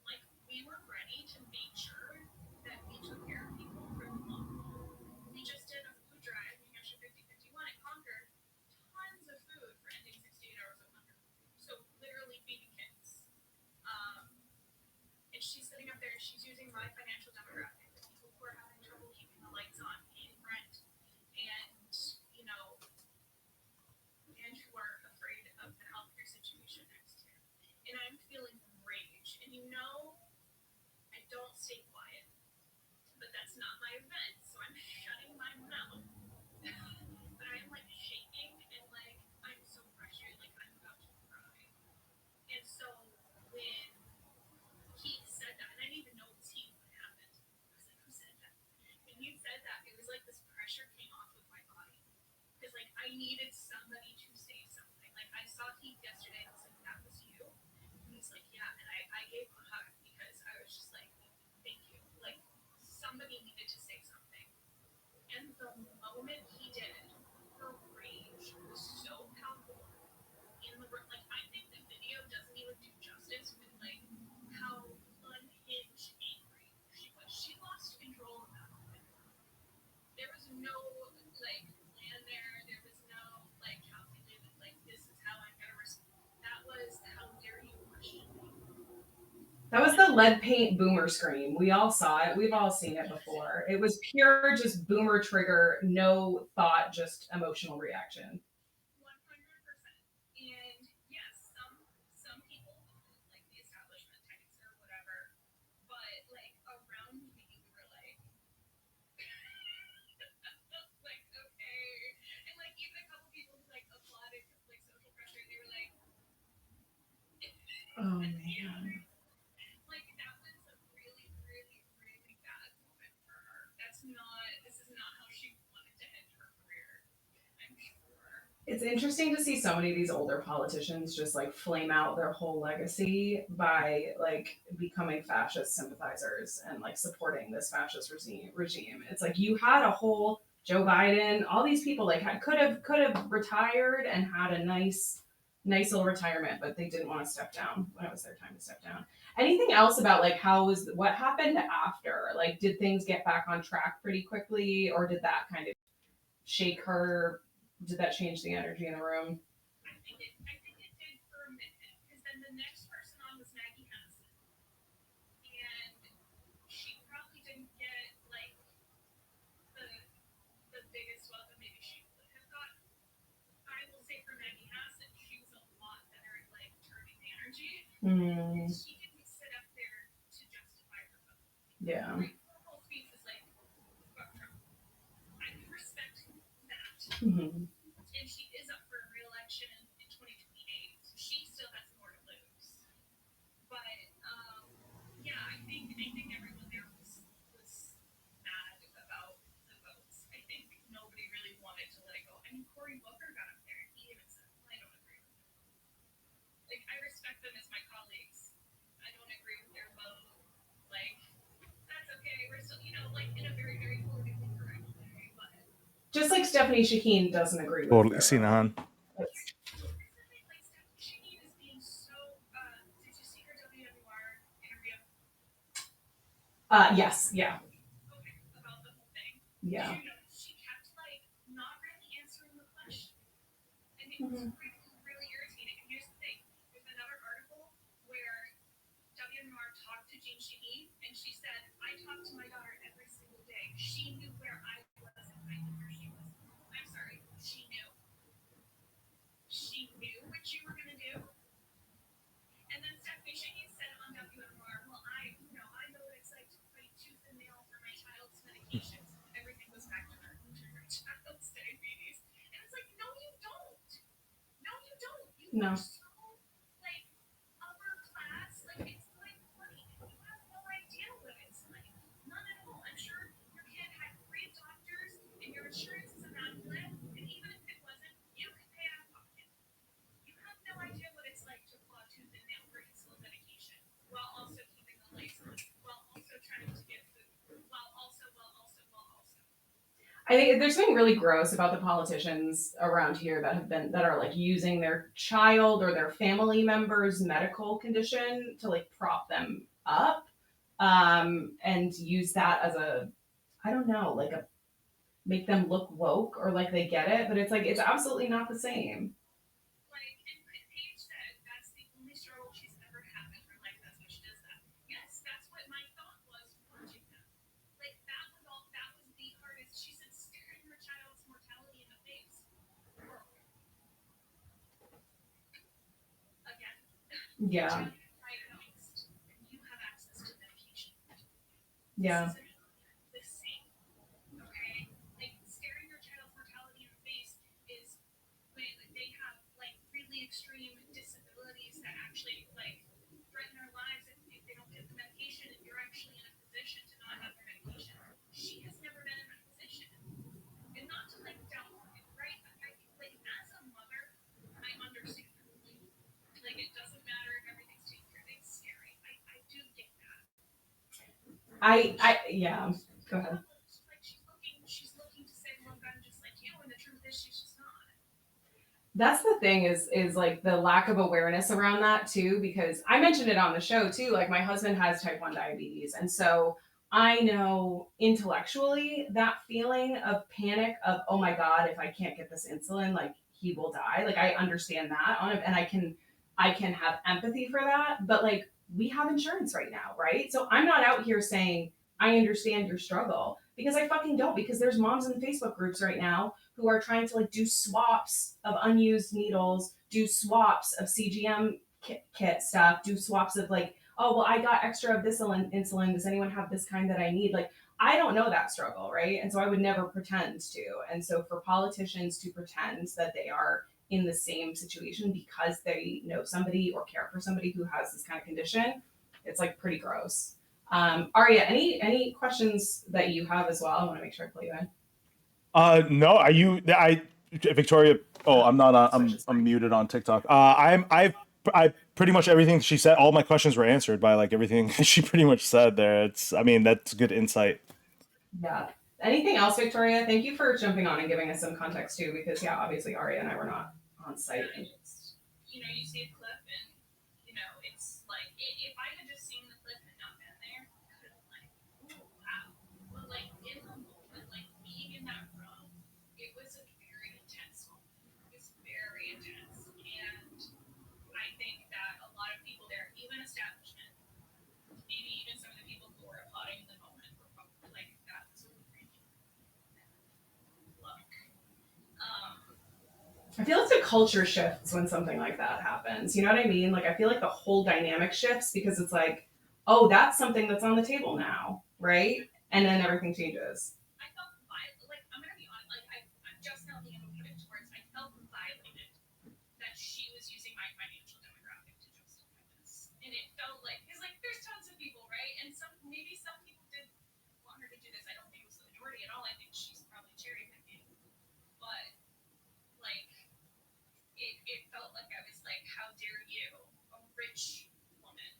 Like we were ready to make sure that we took care of people for the long haul. We just did a food drive, New Hampshire 5051 at Concord. Tons of food for ending 68 hours of hunger. So literally feeding kids. Um, and she's sitting up there and she's using my financial demographic, the people who are having trouble keeping the lights on, paying rent, and you know, and who are afraid of the healthcare situation next year. And I'm feeling rage. And you know, I don't stay quiet, but that's not my event, so I'm shutting my mouth. But I'm like shaking and like I'm so frustrated, like I'm about to cry. And so when he said that, and I didn't even know it was he when it happened. I was like, who said that? When he said that, it was like this pressure came off of my body. Because like I needed somebody to say something. Like I saw Heath yesterday and I was like, that was you. And he's like, yeah. And I gave him a hug because I was just like, thank you. Like somebody needed to say something. And the moment he did, her rage was so palpable in the room. Like I think the video doesn't even do justice with like how unhinged angry she was. She lost control of that moment. There was no like plan there. There was no like calculated like this is how I'm gonna respond. That was how dare you question me. That was the lead paint boomer scream. We all saw it. We've all seen it Yes, before. It was pure, just boomer trigger, no thought, just emotional reaction. 100%. And yes, some people like the establishment types or whatever, but like around me, we were like okay, and like even a couple people who like applauded like social pressure, they were like, Oh you know, man. like that was a really, really, really bad moment for her. That's not. This is not how she wanted to end her career. I'm sure. It's interesting to see so many of these older politicians just like flame out their whole legacy by like becoming fascist sympathizers and like supporting this fascist regime. It's like you had a whole Joe Biden, all these people like could have retired and had a nice little retirement, but they didn't want to step down when it was their time to step down. Anything else about like how was what happened after? Like did things get back on track pretty quickly or did that kind of shake her? Did that change the energy in the room? I think it did for a minute because then the next person on was Maggie Hansen, and she probably didn't get like the the biggest welcome maybe she would have gotten. I will say for Maggie Hassan, she was a lot better at like turning the energy Mm, because she didn't sit up there to justify her vote. yeah. Right? Her whole speech was like, fuck Trump. I can respect that. Mhm. And she is up for re-election in 2028, so she still has more to lose. But yeah, I think everyone there was mad about the votes. I think nobody really wanted to let it go. I mean, Cory Booker got up there and he even said, well, "I don't agree with it. Like, I respect them as my colleagues. I don't agree with their vote. Like, that's okay. We're still, like in a very, very politically correct way. But Just like Stephanie Shaheen doesn't agree with Totally their seen vote. on. It's, that's the thing. Like, Stephanie Shaheen is being so. Did you see her WWR interview? yes, yeah, Okay, about the whole thing. Did yeah. you notice she kept like not really answering the question? And it was Mhm. really, really irritating. And here's the thing: there's another article where WNR talked to Jean Shaheen, and she said, "I talk to my daughter every single day. She knew where I was, and I knew where she was." I'm sorry, she knew. She knew what you were gonna do. And then Stephanie Shaheen said on WNR, "Well, I know what it's like to fight tooth and nail for my child's medications." Everything goes back to her child's diabetes, and it's like, no, you don't. No, you don't. You are No. so like I think there's something really gross about the politicians around here that are like using their child or their family member's medical condition to like prop them up, and use that as a, I don't know, like a, make them look woke or like they get it, but it's like it's absolutely not the same. Like, and Paige said that's the only struggle she's ever had in her life. That's why she does that. Yes, that's what my thought was watching them. Like, that was all. That was the hardest. She said, staring her child's mortality in the face. Again, your Yeah, child is diagnosed, and you have access to medication. yeah. This isn't the same. Okay, like staring your child's mortality in the face is when they have like really extreme disabilities that actually like threaten their lives if they don't get the medication, and you're actually in a position to not have their medication. She has never been in that position, and not to like downplay it, right? Like as a mother, I understand her. Like it doesn't matter if everything's taken care of. It's scary. I do get that. Yeah. Go ahead. Like she's looking to say, look, I'm just like you, and the truth is she's just not. That's the thing is like the lack of awareness around that too, because I mentioned it on the show too. Like my husband has type 1 diabetes, and so I know intellectually that feeling of panic of, oh my god, if I can't get this insulin, like he will die. Like I understand that on it, and I can have empathy for that, but like we have insurance right now, right? So I'm not out here saying I understand your struggle, because I fucking don't, because there's moms in Facebook groups right now who are trying to like do swaps of unused needles, do swaps of CGM kit stuff, do swaps of like, oh well, I got extra of this insulin. Does anyone have this kind that I need? Like I don't know that struggle, right? And so I would never pretend to. And so for politicians to pretend that they are in the same situation because they know somebody or care for somebody who has this kind of condition, it's like pretty gross. Arya, any questions that you have as well? I want to make sure I pull you in. No, are you? Victoria. Oh, I'm not. Switch is I'm fine. muted on TikTok. I pretty much everything she said. All my questions were answered by like everything she pretty much said there. I mean, that's good insight. Yeah. Anything else, Victoria? Thank you for jumping on and giving us some context too, because yeah, obviously Arya and I were not on site. Yeah, it's you see a clip and it's like if I had just seen the clip and not been there, I could have been like, oh wow. But like in the moment, like being in that room, it was a very intense moment. It was very intense. And I think that a lot of people there, even establishment, maybe even some of the people who were applauding in the moment were probably like, that was a really look. Um I feel like the culture shifts when something like that happens. You know what I mean? Like I feel like the whole dynamic shifts because it's like, oh, that's something that's on the table now, right? And then everything changes. I felt violated. Like I'm gonna be honest. Like I'm just now being emotive towards. I felt violated that she was using my financial demographic to justify this, and it felt like because like there's tons of people, right? And maybe some people did want her to do this. I don't think it was the majority at all. I think she's probably cherry picking, but like it felt like I was like, how dare you, a rich woman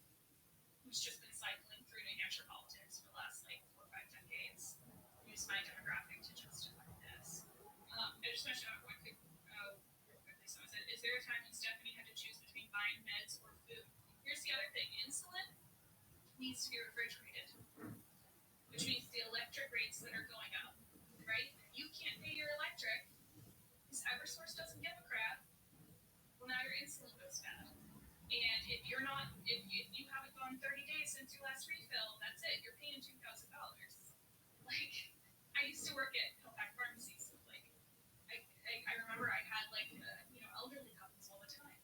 who's just been cycling through New Hampshire politics for the last like 4 or 5 decades, use my demographic to justify this. I just mentioned real quickly. So I said, is there a time when Stephanie had to choose between buying meds or food? Here's the other thing: insulin needs to be refrigerated, which means the electric rates that are going up. Right? You can't pay your electric because EverSource doesn't give a crap. Well, now your insulin goes bad. And if you haven't gone 30 days since your last refill, that's it. You're paying $2,000. Like, I used to work at Hillpack Pharmacies. So like, I remember I had like elderly couples all the time.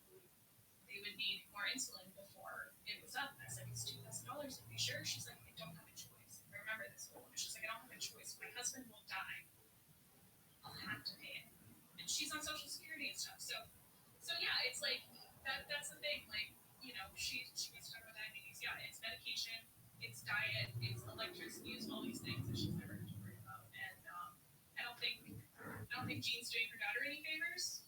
They would need more insulin before it was up. And I was like, it's $2,000. Are you sure? She's like, I don't have a choice. I remember this woman. She's like, I don't have a choice. My husband will die. I'll have to pay it. And she's on Social Security and stuff. So yeah, it's like that's the thing. Like, she wants to talk about diabetes. Yeah, it's medication, it's diet, it's electricity, it's all these things that she's never had to worry about. And I don't think Jean's doing her daughter any favors.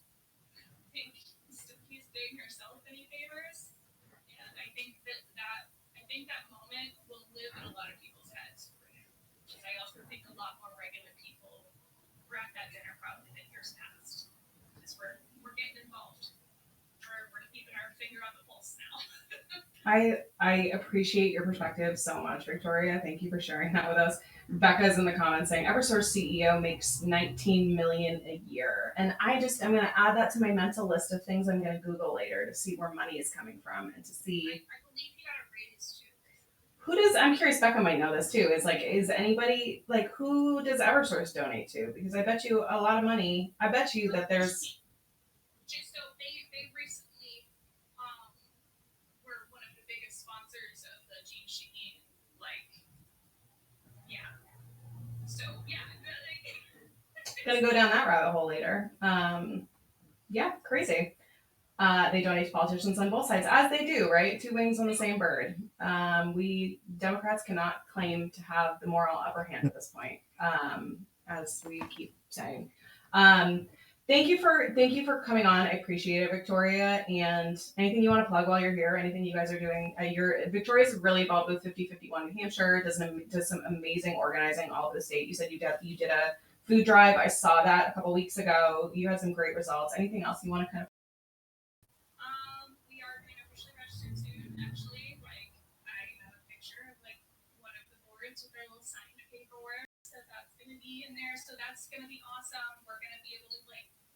I think he's doing herself any favors. And I think that moment will live in a lot of people's heads. Because I also think a lot more regular people at that dinner probably than years past. Because we're getting involved. We're keeping our finger on the pulse now. I appreciate your perspective so much, Victoria. Thank you for sharing that with us. Becca's in the comments saying Eversource CEO makes 19 million a year. And I'm gonna add that to my mental list of things I'm gonna Google later to see where money is coming from and to see I believe he got a raise too. who does. I'm curious, Becca might know this too. Is anybody like who does Eversource donate to? Because I bet you a lot of money. I bet you that there's So they recently were one of the biggest sponsors of the Gene Shaheen, so yeah, gonna go down that rabbit hole later. Yeah, crazy. They donate to politicians on both sides, as they do, right? Two wings on the same bird. We Democrats cannot claim to have the moral upper hand at this point, as we keep saying. Thank you for coming on. I appreciate it, Victoria. And anything you want to plug while you're here? Anything you guys are doing? Victoria's really involved with 5051 New Hampshire. Does some amazing organizing all over the state. You said you did a food drive. I saw that a couple weeks ago. You had some great results. Anything else you want to kind of? We are going to officially register soon. Actually, I have a picture of one of the boards with their little signed paperwork. So that's going to be in there. So that's going to be awesome. We're going to be able to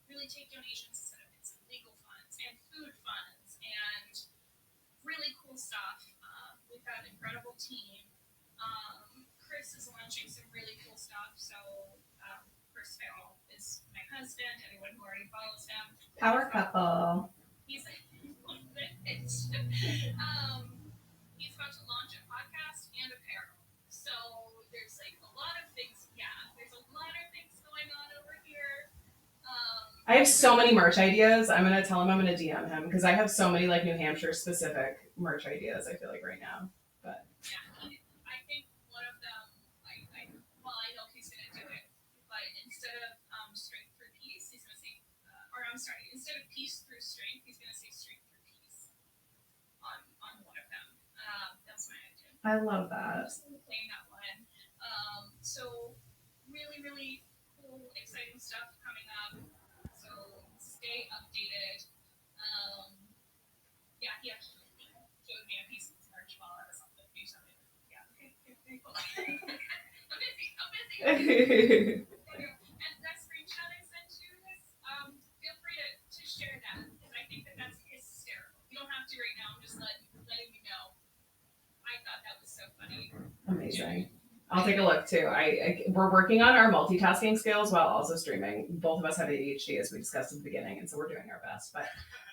really take donations instead of some legal funds and food funds and really cool stuff. We've got an incredible team. Chris is launching some really cool stuff. So Chris Farrell is my husband. Anyone who already follows him. Power couple. He's he's about to launch a podcast and apparel. So there's a lot of things. Yeah, there's a lot of things going on over here. I have so many merch ideas. I'm gonna tell him I'm gonna DM him because I have so many New Hampshire specific merch ideas. I feel like right now, but yeah, I think one of them. I know he's gonna do it, but instead of strength through peace, he's gonna say, instead of peace through strength, he's gonna say strength through peace on one of them. That's my idea. I love that. Just playing that one. So really, really cool, exciting stuff coming up. So stay updated. Yeah, he actually showed me a piece of his merch while I was on the page. Yeah, okay, cool. I'm busy. And that screenshot I sent you, feel free to share that because I think that's hysterical. You don't have to right now. I'm just letting you know. I thought that was so funny. Amazing. I'll take a look too. We're working on our multitasking skills while also streaming. Both of us have ADHD, as we discussed at the beginning, and so we're doing our best. But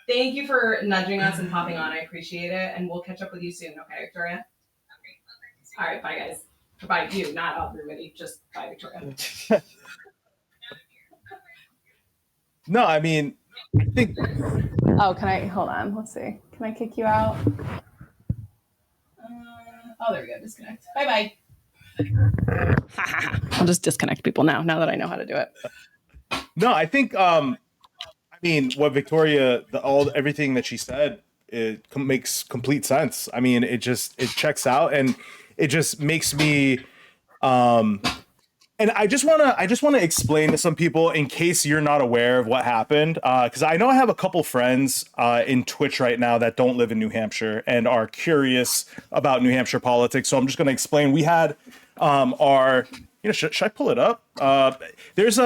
thank you for nudging us and popping on. I appreciate it, and we'll catch up with you soon. Okay, Victoria? Okay. All right, bye, guys. Bye, you, not everybody. Just bye, Victoria. No, I mean, I think. Oh, can I hold on? Let's see. Can I kick you out? There we go. Disconnect. Bye bye. I'll just disconnect people now that I know how to do it. No, I think. I mean, what Victoria, everything that she said, it makes complete sense. I mean, it checks out, and it just makes me. And I just want to explain to some people in case you're not aware of what happened, because I know I have a couple friends in Twitch right now that don't live in New Hampshire and are curious about New Hampshire politics. So I'm just going to explain. We had our, should I pull it up? There's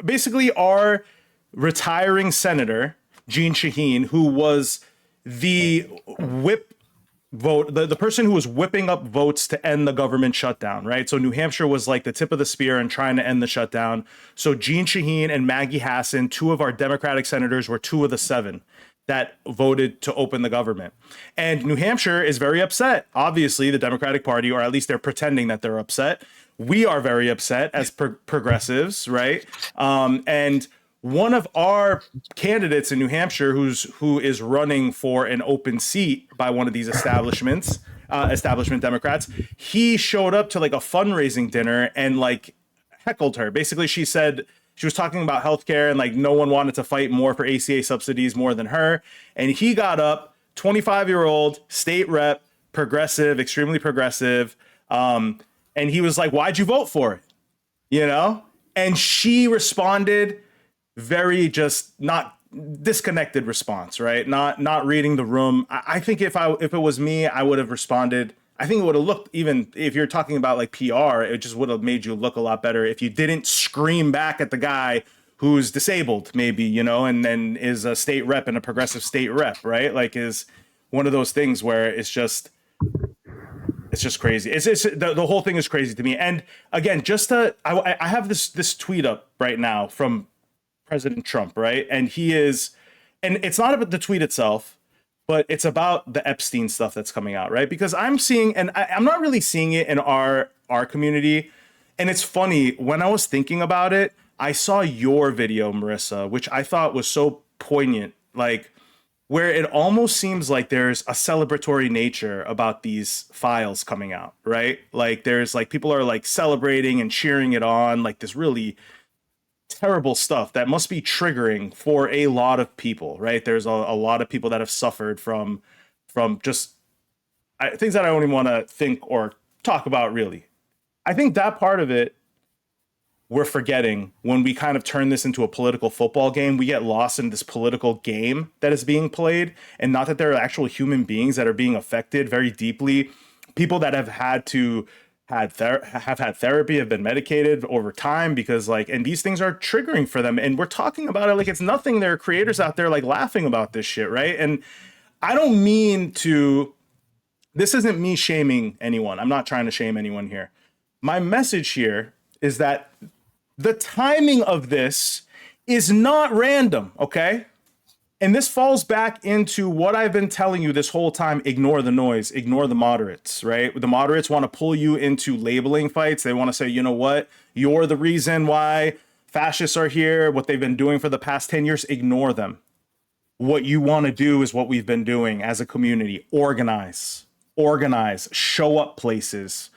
basically our retiring senator, Gene Shaheen, who was the whip vote, the person who was whipping up votes to end the government shutdown, right? So New Hampshire was like the tip of the spear in trying to end the shutdown. So Gene Shaheen and Maggie Hassan, two of our Democratic senators, were two of the seven that voted to open the government. And New Hampshire is very upset. Obviously, the Democratic Party, or at least they're pretending that they're upset. We are very upset as progressives, right? And one of our candidates in New Hampshire, who is running for an open seat by one of these establishment Democrats, he showed up to like a fundraising dinner and like heckled her. Basically, she said she was talking about healthcare and like no one wanted to fight more for ACA subsidies more than her. And he got up, 25-year-old state rep, progressive, extremely progressive, and he was like, "Why'd you vote for it?" And she responded very just not disconnected response, right? Not reading the room. I think if it was me, I would have responded. I think it would have looked, even if you're talking about like PR, it just would have made you look a lot better if you didn't scream back at the guy who's disabled, maybe, you know, and then is a state rep and a progressive state rep, right? Like, is one of those things where it's just crazy. It's the whole thing is crazy to me. And again, I have this tweet up right now from President Trump, right? And it's not about the tweet itself, but it's about the Epstein stuff that's coming out, right? Because I'm seeing, and I'm not really seeing it in our community. And it's funny, when I was thinking about it, I saw your video, Marissa, which I thought was so poignant, like where it almost seems like there's a celebratory nature about these files coming out, right? Like there's like people are like celebrating and cheering it on, like this really terrible stuff that must be triggering for a lot of people, right? There's a lot of people that have suffered from just things that I don't even want to think or talk about, really. I think that part of it we're forgetting when we kind of turn this into a political football game. We get lost in this political game that is being played, and not that there are actual human beings that are being affected very deeply. People that have had therapy, have been medicated over time because and these things are triggering for them. And we're talking about it like it's nothing. There are creators out there like laughing about this shit, right? And I don't mean to, this isn't me shaming anyone. I'm not trying to shame anyone here. My message here is that the timing of this is not random, okay? And this falls back into what I've been telling you this whole time. Ignore the noise, ignore the moderates, right? The moderates want to pull you into labeling fights. They want to say, you know what? You're the reason why fascists are here, what they've been doing for the past 10 years. Ignore them. What you want to do is what we've been doing as a community. Organize, show up places,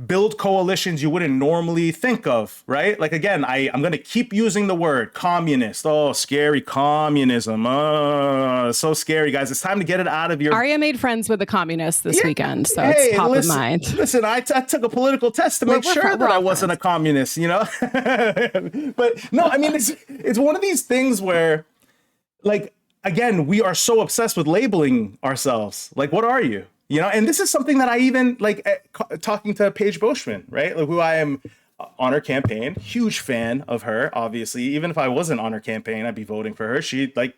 build coalitions you wouldn't normally think of, right? Like, again, I'm going to keep using the word communist. Oh, scary communism. Oh, so scary, guys. It's time to get it out of your... Arya made friends with the communists this weekend, so it's top of mind. Listen, I took a political test to make sure that I wasn't a communist, you know? But no, I mean, it's one of these things where, like, again, we are so obsessed with labeling ourselves. Like, what are you? You know, and this is something that I even talking to Paige Boschman, right? Like, who I am on her campaign, huge fan of her, obviously. Even if I wasn't on her campaign, I'd be voting for her. I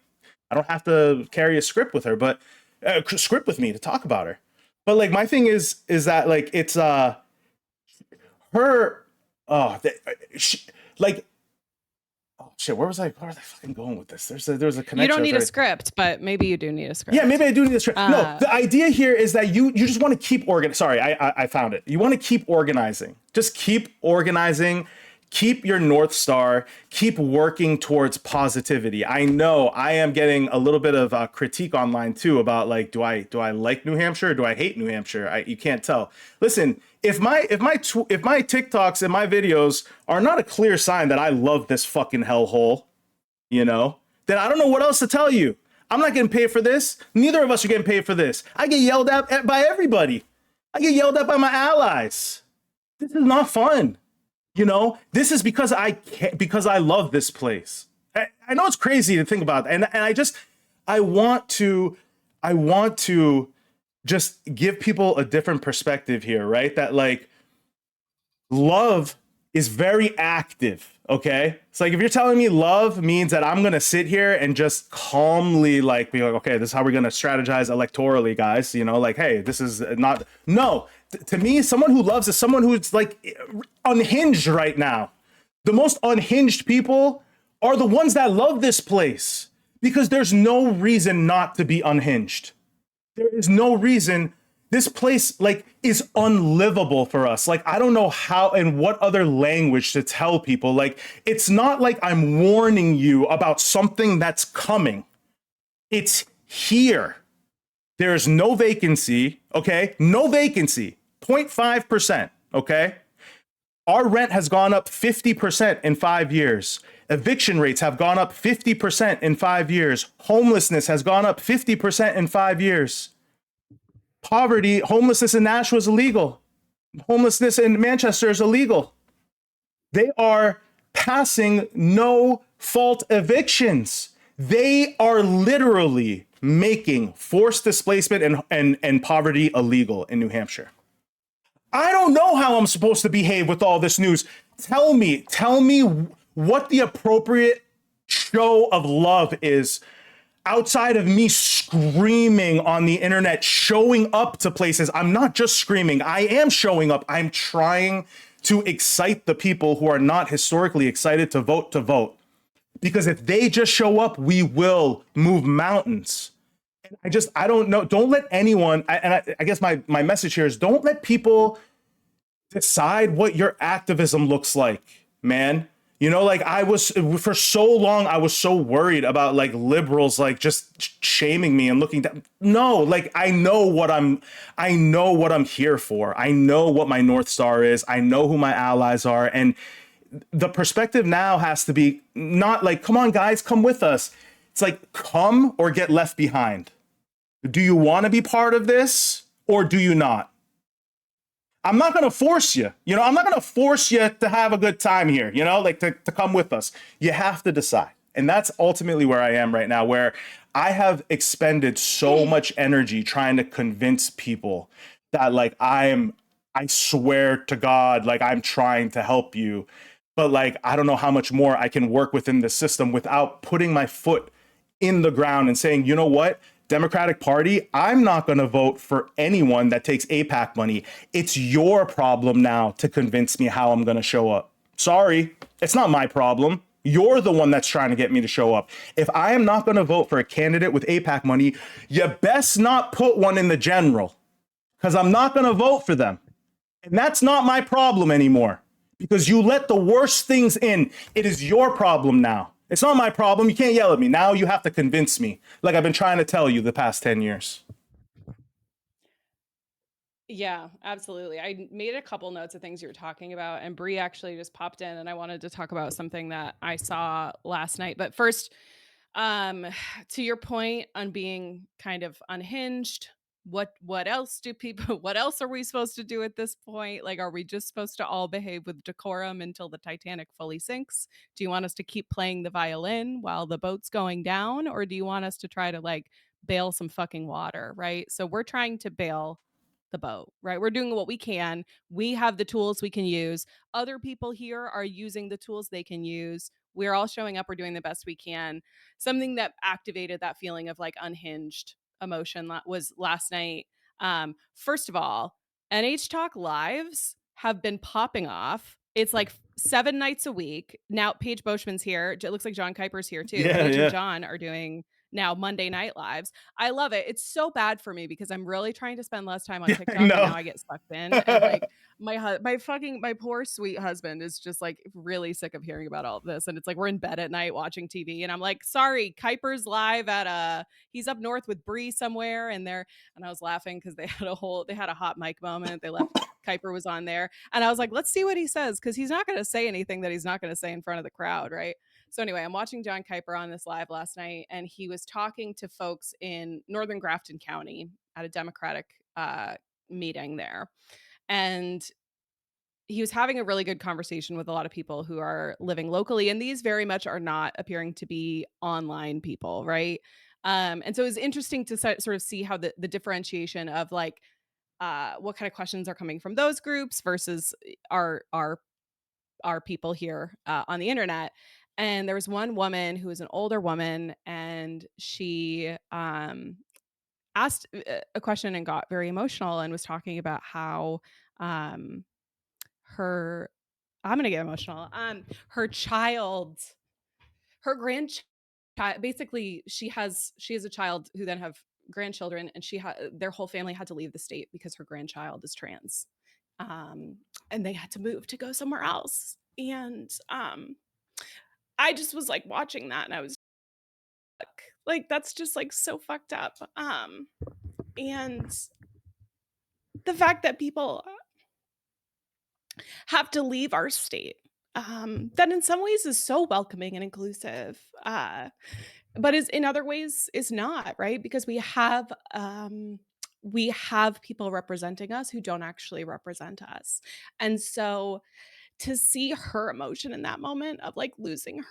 don't have to carry a script with her, but script with me to talk about her. But like, my thing is that like, it's her, shit, where was I fucking going with this? There's a connection. You don't need a script, but maybe you do need a script. Yeah, maybe I do need a script. No, the idea here is that you just want to keep organizing. Sorry, I found it. You want to keep organizing. Just keep organizing. Keep your North Star. Keep working towards positivity. I know I am getting a little bit of critique online too about like, do I like New Hampshire or do I hate New Hampshire? You can't tell. Listen, if my TikToks and my videos are not a clear sign that I love this fucking hellhole, you know, then I don't know what else to tell you. I'm not getting paid for this. Neither of us are getting paid for this. I get yelled at by everybody. I get yelled at by my allies. This is not fun. You know, this is because I love this place. I know it's crazy to think about, and I want to just give people a different perspective here, right? That like, love is very active. Okay, it's like if you're telling me love means that I'm gonna sit here and just calmly like be like, okay, this is how we're gonna strategize electorally, guys. You know, like, hey, this is not no. To me, someone who loves is someone who's like unhinged right now. The most unhinged people are the ones that love this place because there's no reason not to be unhinged. There is no reason. This place like is unlivable for us. Like, I don't know how and what other language to tell people. Like, it's not like I'm warning you about something that's coming. It's here. There's no vacancy, okay? No vacancy, 0.5%, okay? Our rent has gone up 50% in 5 years. Eviction rates have gone up 50% in 5 years. Homelessness has gone up 50% in 5 years. Homelessness in Nashville is illegal. Homelessness in Manchester is illegal. They are passing no fault evictions. They are literally making forced displacement and poverty illegal in New Hampshire. I don't know how I'm supposed to behave with all this news. Tell me what the appropriate show of love is outside of me screaming on the internet, showing up to places. I'm not just screaming, I am showing up. I'm trying to excite the people who are not historically excited to vote to vote. Because if they just show up, we will move mountains. I don't know. Don't let anyone, I guess my message here is don't let people decide what your activism looks like, man. You know, like for so long, I was so worried about like liberals, like just shaming me and looking down. No, like I know what I'm here for. I know what my North Star is. I know who my allies are. And the perspective now has to be not like, come on, guys, come with us. It's like, come or get left behind. Do you want to be part of this or do you not? I'm not going to force you. You know, I'm not going to force you to have a good time here, you know, like to come with us. You have to decide. And that's ultimately where I am right now, where I have expended so much energy trying to convince people that like I swear to God, like I'm trying to help you. But like, I don't know how much more I can work within the system without putting my foot in the ground and saying, you know what? Democratic Party, I'm not going to vote for anyone that takes APAC money. It's your problem now to convince me how I'm going to show up. Sorry, it's not my problem. You're the one that's trying to get me to show up. If I am not going to vote for a candidate with APAC money, you best not put one in the general, because I'm not going to vote for them. And that's not my problem anymore, because you let the worst things in. It is your problem now. It's not my problem. You can't yell at me. Now you have to convince me, like I've been trying to tell you the past 10 years. Yeah, absolutely. I made a couple notes of things you were talking about, and Bree actually just popped in, and I wanted to talk about something that I saw last night. But first, um, to your point on being kind of unhinged, what else do people what else are we supposed to do at this point? Like, are we just supposed to all behave with decorum until the Titanic fully sinks? Do you want us to keep playing the violin while the boat's going down, or do you want us to try to like bail some fucking water, right? So we're trying to bail the boat, right? We're doing what we can. We have the tools we can use. Other people here are using the tools they can use. We're all showing up. We're doing the best we can. Something that activated that feeling of like unhinged emotion was last night. First of all, NH Talk lives have been popping off. It's like 7 nights a week. Now Paige Boschman's here. It looks like John Kuiper's here too. Yeah, Paige and yeah. John are doing now Monday night lives. I love it. It's so bad for me because I'm really trying to spend less time on Yeah, I TikTok and know. now I get sucked in and like my poor sweet husband is just like really sick of hearing about all of this, and it's like we're in bed at night watching TV and I'm like, sorry, Kuiper's live at he's up north with Bree somewhere, and I was laughing because they had a hot mic moment. They left Kuiper was on there, and I was like, let's see what he says, because he's not going to say anything that he's not going to say in front of the crowd, right? So anyway, I'm watching John Kuiper on this live last night, and he was talking to folks in northern Grafton County at a Democratic meeting there. And he was having a really good conversation with a lot of people who are living locally, and these very much are not appearing to be online people, right? And so it was interesting to sort of see how the differentiation of like what kind of questions are coming from those groups versus our people here on the internet. And there was one woman who was an older woman, and she asked a question and got very emotional and was talking about how um, her I'm gonna get emotional. Her child, her grandchild, basically, she has a child who then have grandchildren, and their whole family had to leave the state because her grandchild is trans, um, and they had to move to go somewhere else. And I just was like watching that, and I was like, that's just like so fucked up. And the fact that people have to leave our state, that in some ways is so welcoming and inclusive, but is in other ways is not, right? Because we have people representing us who don't actually represent us. And so to see her emotion in that moment of like losing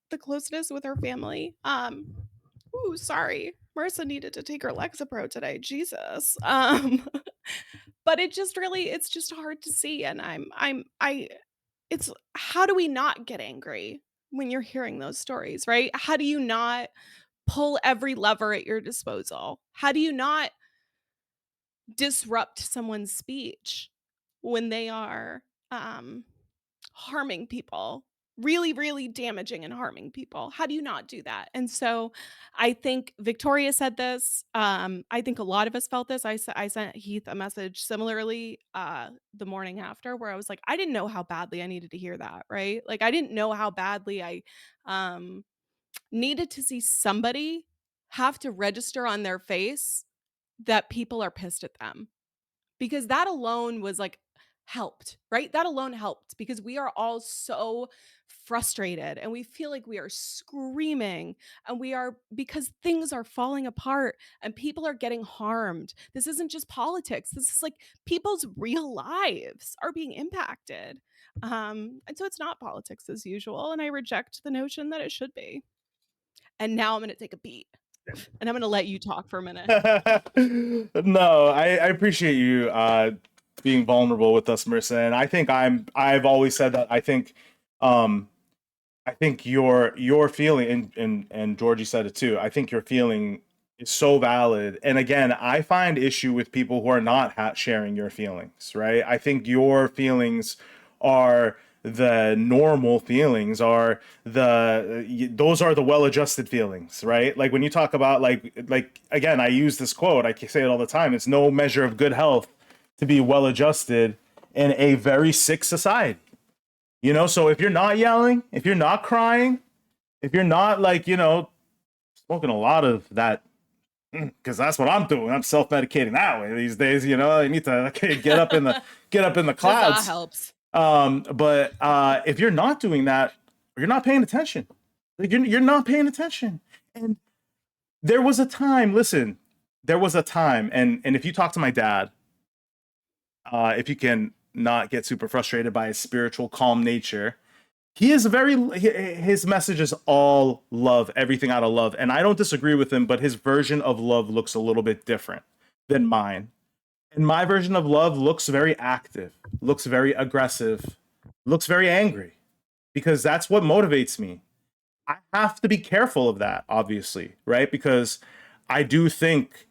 the closeness with her family. Ooh, sorry. Marissa needed to take her Lexapro today. Jesus. But it's just hard to see. And it's how do we not get angry when you're hearing those stories, right? How do you not pull every lever at your disposal? How do you not disrupt someone's speech when they are um, harming people, really, really damaging and harming people? How do you not do that? And so I think Victoria said this. I think a lot of us felt this. I sent Heath a message similarly the morning after where I was like, I didn't know how badly I needed to hear that, right? Like, I didn't know how badly I um, needed to see somebody have to register on their face that people are pissed at them, because that alone was like helped, right? That alone helped because we are all so frustrated and we feel like we are screaming and we are, because things are falling apart and people are getting harmed. This isn't just politics. This is like people's real lives are being impacted. And so it's not politics as usual. And I reject the notion that it should be. And now I'm going to take a beat and I'm going to let you talk for a minute. No, I appreciate you being vulnerable with us, Marissa. And I think I've always said that um I think your feeling, and Georgie said it too. I think your feeling is so valid. And again, I find issue with people who are not sharing your feelings, right? I think your feelings are the normal feelings, are those are the well-adjusted feelings, right? Like when you talk about like again, I use this quote, I say it all the time. It's no measure of good health to be well-adjusted in a very sick society. So if you're not yelling, if you're not crying, if you're not like, smoking a lot of that, because that's what I'm doing. I'm self-medicating that way these days. I need to get up in the clouds. That helps. But if you're not doing that, you're not paying attention. Like you're not paying attention. And there was a time. Listen, there was a time, and if you talk to my dad, if you can not get super frustrated by his spiritual calm nature, he is his message is all love, everything out of love. And I don't disagree with him, but his version of love looks a little bit different than mine. And my version of love looks very active, looks very aggressive, looks very angry, because that's what motivates me. I have to be careful of that, obviously, right? Because I do think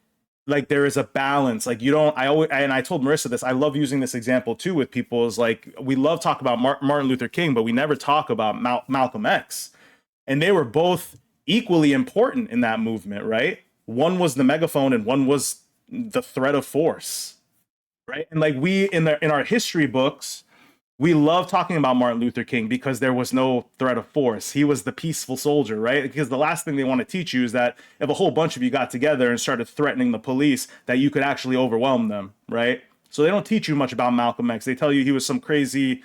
like there is a balance. Like you don't, I always, and I told Marissa this, I love using this example too with people, is like, we love talk about Martin Luther King, but we never talk about Malcolm X. And they were both equally important in that movement, right? One was the megaphone and one was the threat of force, right? And like we, in our history books, we love talking about Martin Luther King because there was no threat of force. He was the peaceful soldier, right? Because the last thing they want to teach you is that if a whole bunch of you got together and started threatening the police, that you could actually overwhelm them, right? So they don't teach you much about Malcolm X. They tell you he was some crazy,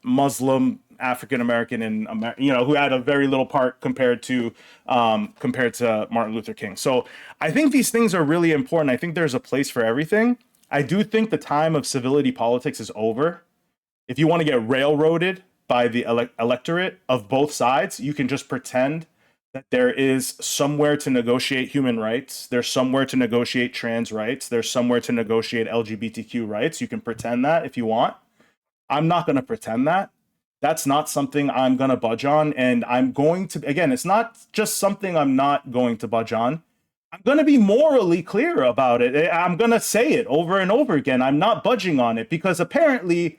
Muslim African American and who had a very little part compared to Martin Luther King. So I think these things are really important. I think there's a place for everything. I do think the time of civility politics is over. If you want to get railroaded by the electorate of both sides, you can just pretend that there is somewhere to negotiate human rights. There's somewhere to negotiate trans rights. There's somewhere to negotiate LGBTQ rights. You can pretend that if you want. I'm not going to pretend that. That's not something I'm going to budge on. And I'm going to, again, it's not just something I'm not going to budge on. I'm going to be morally clear about it. I'm going to say it over and over again. I'm not budging on it because apparently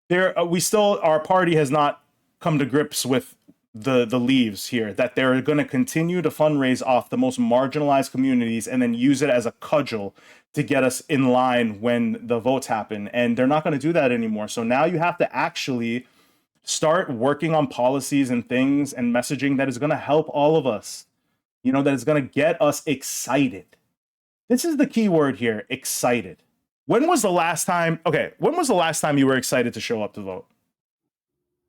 our party has not come to grips with the leaves here, that they're going to continue to fundraise off the most marginalized communities and then use it as a cudgel to get us in line when the votes happen. And they're not going to do that anymore. So now you have to actually start working on policies and things and messaging that is going to help all of us, that is going to get us excited. This is the key word here, excited. When was the last time you were excited to show up to vote?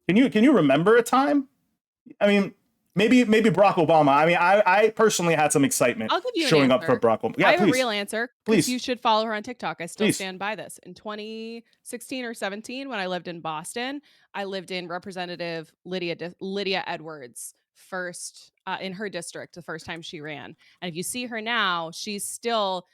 Can you remember a time? I mean, Maybe Barack Obama. I mean, I personally had some excitement I'll give you an showing up for answer. Barack Obama. I Yeah, have a please, real answer because please, you should follow her on TikTok. I still please. stand by this. In 2016 or 17, when I lived in Boston, I lived in Representative Lydia Edwards' first in her district the first time she ran. And if you see her now, she's still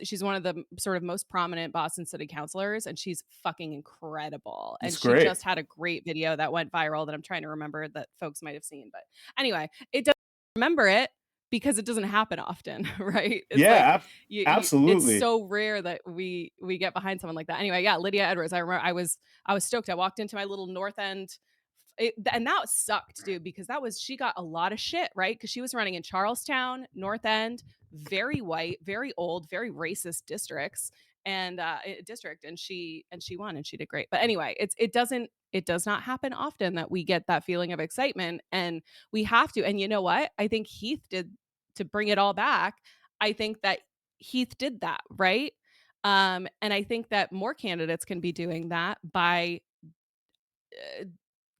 she's one of the sort of most prominent Boston city councilors, and she's fucking incredible. It's And she great. just had a great video that went viral that I'm trying to remember that folks might have seen. But anyway, it does remember it because it doesn't happen often, right? It's like Yeah, it's absolutely. so rare that we get behind someone like that. Anyway, yeah, Lydia Edwards. I remember I was stoked. I walked into my little North End and that sucked, dude, because she got a lot of shit, right? Because she was running in Charlestown, North End, very white, very old, very racist districts and district, and she won and she did great. But anyway, it does not happen often that we get that feeling of excitement, and we have to. And you know what? I think Heath did to bring it all back. I think that Heath did that, right? And I think that more candidates can be doing that by uh,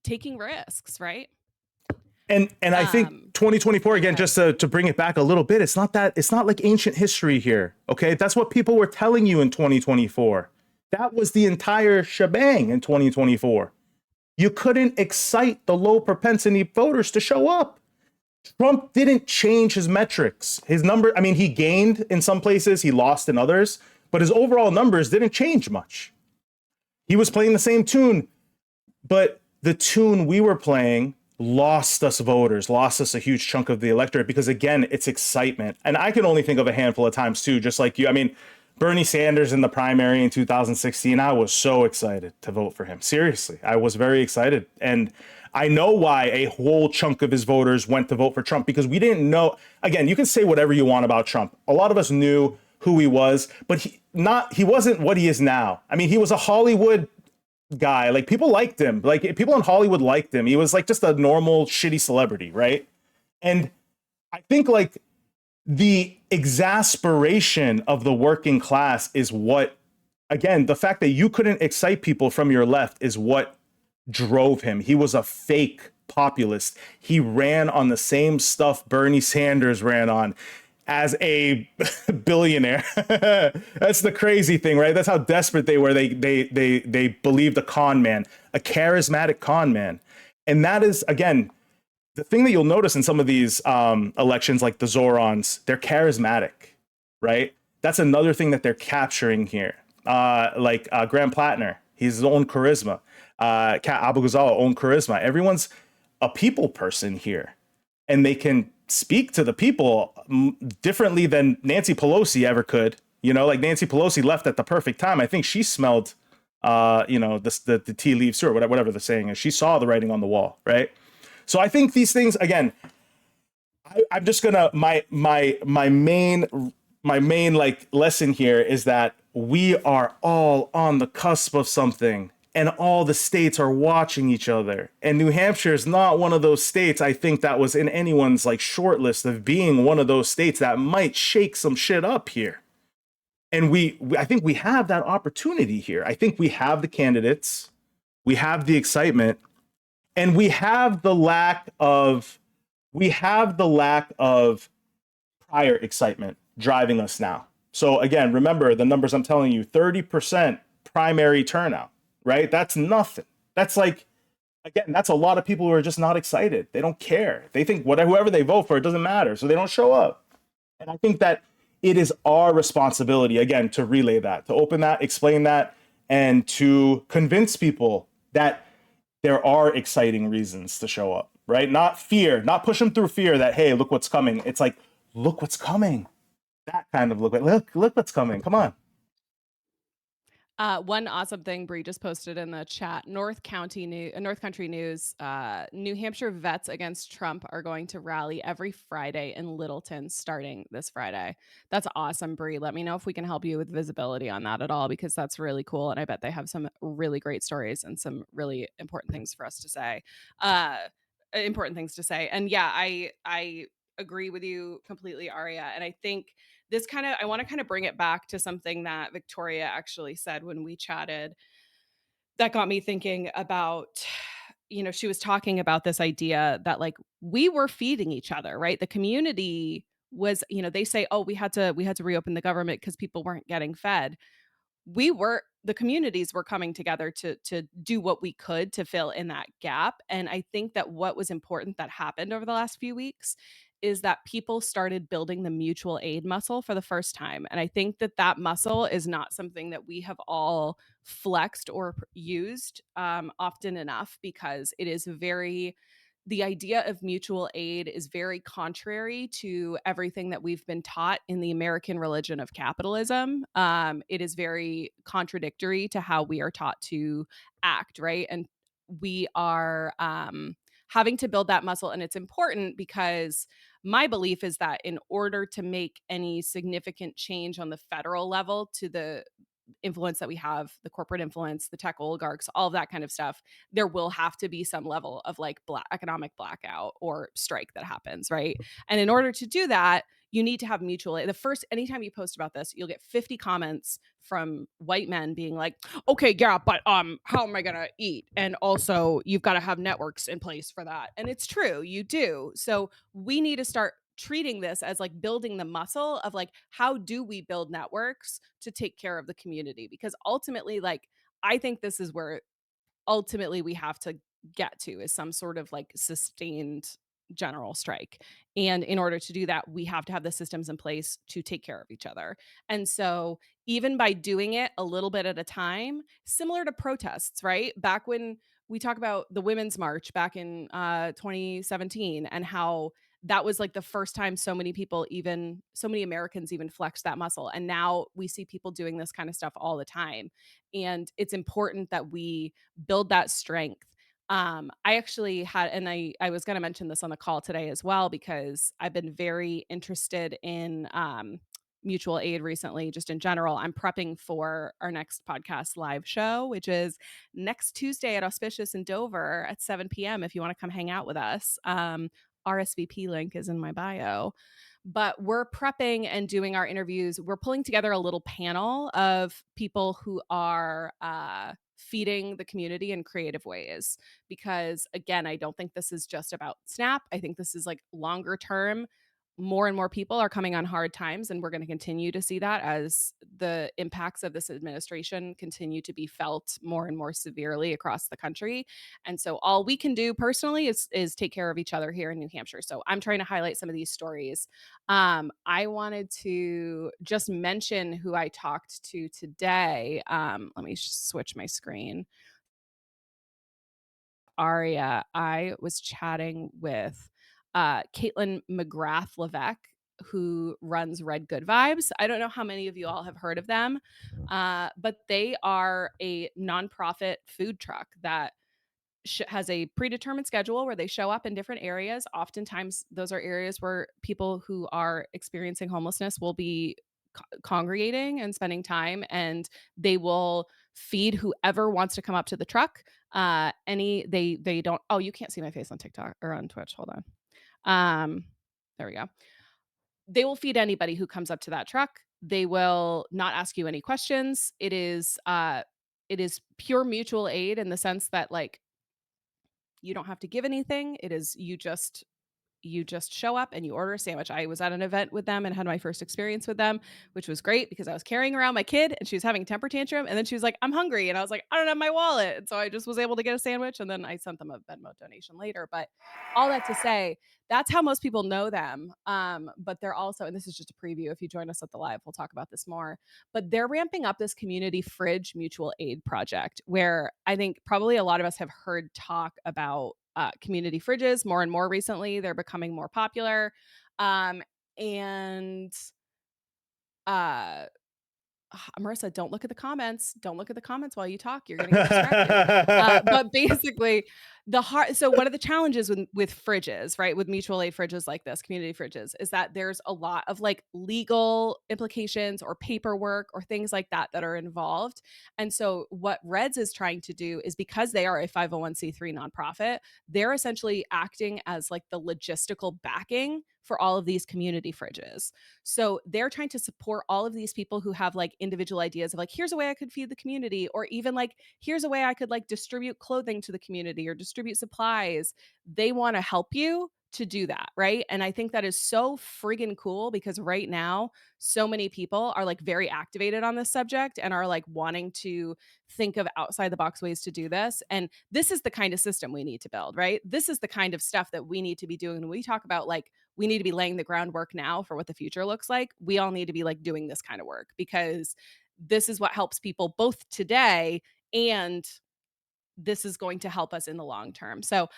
taking risks, right? And I think 2024 Yeah, go again, ahead. just to bring it back a little bit, it's not like ancient history here. Okay, that's what people were telling you in 2024. That was the entire shebang in 2024. You couldn't excite the low propensity voters to show up. Trump didn't change his metrics. His number, I mean, he gained in some places, he lost in others, but his overall numbers didn't change much. He was playing the same tune, but the tune we were playing lost us voters, lost us a huge chunk of the electorate because, again, it's excitement. And I can only think of a handful of times, too, just like you. I mean, Bernie Sanders in the primary in 2016, I was so excited to vote for him. Seriously, I was very excited. And I know why a whole chunk of his voters went to vote for Trump because we didn't know. Again, you can say whatever you want about Trump. A lot of us knew who he was, but he wasn't what he is now. I mean, he was a Hollywood guy. Like people liked him. Like people in Hollywood liked him. He was like just a normal shitty celebrity, right? And I think like the exasperation of the working class is what, again, the fact that you couldn't excite people from your left is what drove him. He was a fake populist. He ran on the same stuff Bernie Sanders ran on as a billionaire. That's the crazy thing, right? That's how desperate they were. They believed a con man, a charismatic con man. And that is, again, the thing that you'll notice in some of these elections, like the Zorons, they're charismatic, right? That's another thing that they're capturing here. Like Graham Plattner, he's his own charisma. Kat Abou-Ghazal, own charisma. Everyone's a people person here, and they can speak to the people differently than Nancy Pelosi ever could. You know, like Nancy Pelosi left at the perfect time. I think she smelled, the tea leaves too, or whatever the saying is. She saw the writing on the wall, right? So I think these things, again, I'm just gonna my main like lesson here is that we are all on the cusp of something, and all the states are watching each other. And New Hampshire is not one of those states. I think that was in anyone's like short list of being one of those states that might shake some shit up here. And I think we have that opportunity here. I think we have the candidates, we have the excitement, and we have the lack of prior excitement driving us now. So again, remember the numbers I'm telling you, 30% primary turnout, right? That's nothing. That's like, again, that's a lot of people who are just not excited. They don't care. They think whoever they vote for, it doesn't matter. So they don't show up. And I think that it is our responsibility, again, to relay that, to open that, explain that, and to convince people that there are exciting reasons to show up, right? Not fear, not push them through fear that, hey, look what's coming. It's like, look what's coming. That kind of look what's coming. Come on. One awesome thing Bree just posted in the chat: North Country News. New Hampshire vets against Trump are going to rally every Friday in Littleton, starting this Friday. That's awesome, Bree. Let me know if we can help you with visibility on that at all, because that's really cool, and I bet they have some really great stories and some really important things for us to say. Important things to say, and yeah, I agree with you completely, Aria, and I think I want to kind of bring it back to something that Victoria actually said when we chatted that got me thinking about, you know, she was talking about this idea that like we were feeding each other, right? The community was, you know, they say, oh, we had to reopen the government because people weren't getting fed. The communities were coming together to do what we could to fill in that gap. And I think that what was important that happened over the last few weeks is that people started building the mutual aid muscle for the first time. And I think that that muscle is not something that we have all flexed or used often enough, because it is very, the idea of mutual aid is very contrary to everything that we've been taught in the American religion of capitalism. It is very contradictory to how we are taught to act, right? And we are having to build that muscle. And it's important because my belief is that in order to make any significant change on the federal level to the influence that we have, the corporate influence, the tech oligarchs, all of that kind of stuff, there will have to be some level of like economic blackout or strike that happens, right? And in order to do that, you need to have mutual aid. The first, anytime you post about this, you'll get 50 comments from white men being like, okay, yeah, but how am I gonna eat? And also you've got to have networks in place for that. And it's true, you do. So we need to start treating this as like building the muscle of like, how do we build networks to take care of the community? Because ultimately, like, I think this is where ultimately we have to get to, is some sort of like sustained general strike. And in order to do that, we have to have the systems in place to take care of each other. And so, even by doing it a little bit at a time, similar to protests, right? Back when we talk about the Women's March back in 2017, and how that was like the first time so many people, even so many Americans, even flexed that muscle. And now we see people doing this kind of stuff all the time. And it's important that we build that strength. I actually had, and I was going to mention this on the call today as well, because I've been very interested in mutual aid recently, just in general. I'm prepping for our next podcast live show, which is next Tuesday at Auspicious in Dover at 7 p.m. If you want to come hang out with us. RSVP link is in my bio. But we're prepping and doing our interviews. We're pulling together a little panel of people who are feeding the community in creative ways. Because again, I don't think this is just about SNAP. I think this is like longer term. More and more people are coming on hard times, and we're going to continue to see that as the impacts of this administration continue to be felt more and more severely across the country. And so all we can do personally is take care of each other here in New Hampshire. So I'm trying to highlight some of these stories. I wanted to just mention who I talked to today. Let me switch my screen. Arya, I was chatting with Caitlin McGrath Levesque, who runs Red Good Vibes. I don't know how many of you all have heard of them, but they are a nonprofit food truck that has a predetermined schedule where they show up in different areas. Oftentimes, those are areas where people who are experiencing homelessness will be congregating and spending time, and they will feed whoever wants to come up to the truck. They don't. Oh, you can't see my face on TikTok or on Twitch. Hold on. There we go. They will feed anybody who comes up to that truck. They will not ask you any questions. It is pure mutual aid in the sense that like you don't have to give anything. It is you just show up and you order a sandwich. I was at an event with them and had my first experience with them, which was great because I was carrying around my kid and she was having a temper tantrum. And then she was like, I'm hungry. And I was like, I don't have my wallet. And so I just was able to get a sandwich. And then I sent them a Venmo donation later. But all that to say, that's how most people know them. But they're also, and this is just a preview. If you join us at the live, we'll talk about this more. But they're ramping up this community fridge mutual aid project where I think probably a lot of us have heard talk about community fridges more and more recently. They're becoming more popular. And uh, Marissa, don't look at the comments. Don't look at the comments while you talk. You're going to get distracted. But basically, so one of the challenges with fridges, right, with mutual aid fridges like this, community fridges, is that there's a lot of like legal implications or paperwork or things like that that are involved. And so what Reds is trying to do is, because they are a 501c3 nonprofit, they're essentially acting as like the logistical backing for all of these community fridges. So they're trying to support all of these people who have like individual ideas of like, here's a way I could feed the community, or even like, here's a way I could like distribute clothing to the community or distribute supplies. They want to help you to do that, right? And I think that is so friggin' cool because right now, so many people are like very activated on this subject and are like wanting to think of outside the box ways to do this. And this is the kind of system we need to build, right? This is the kind of stuff that we need to be doing. When we talk about like, we need to be laying the groundwork now for what the future looks like, we all need to be like doing this kind of work because this is what helps people both today and this is going to help us in the long term. So,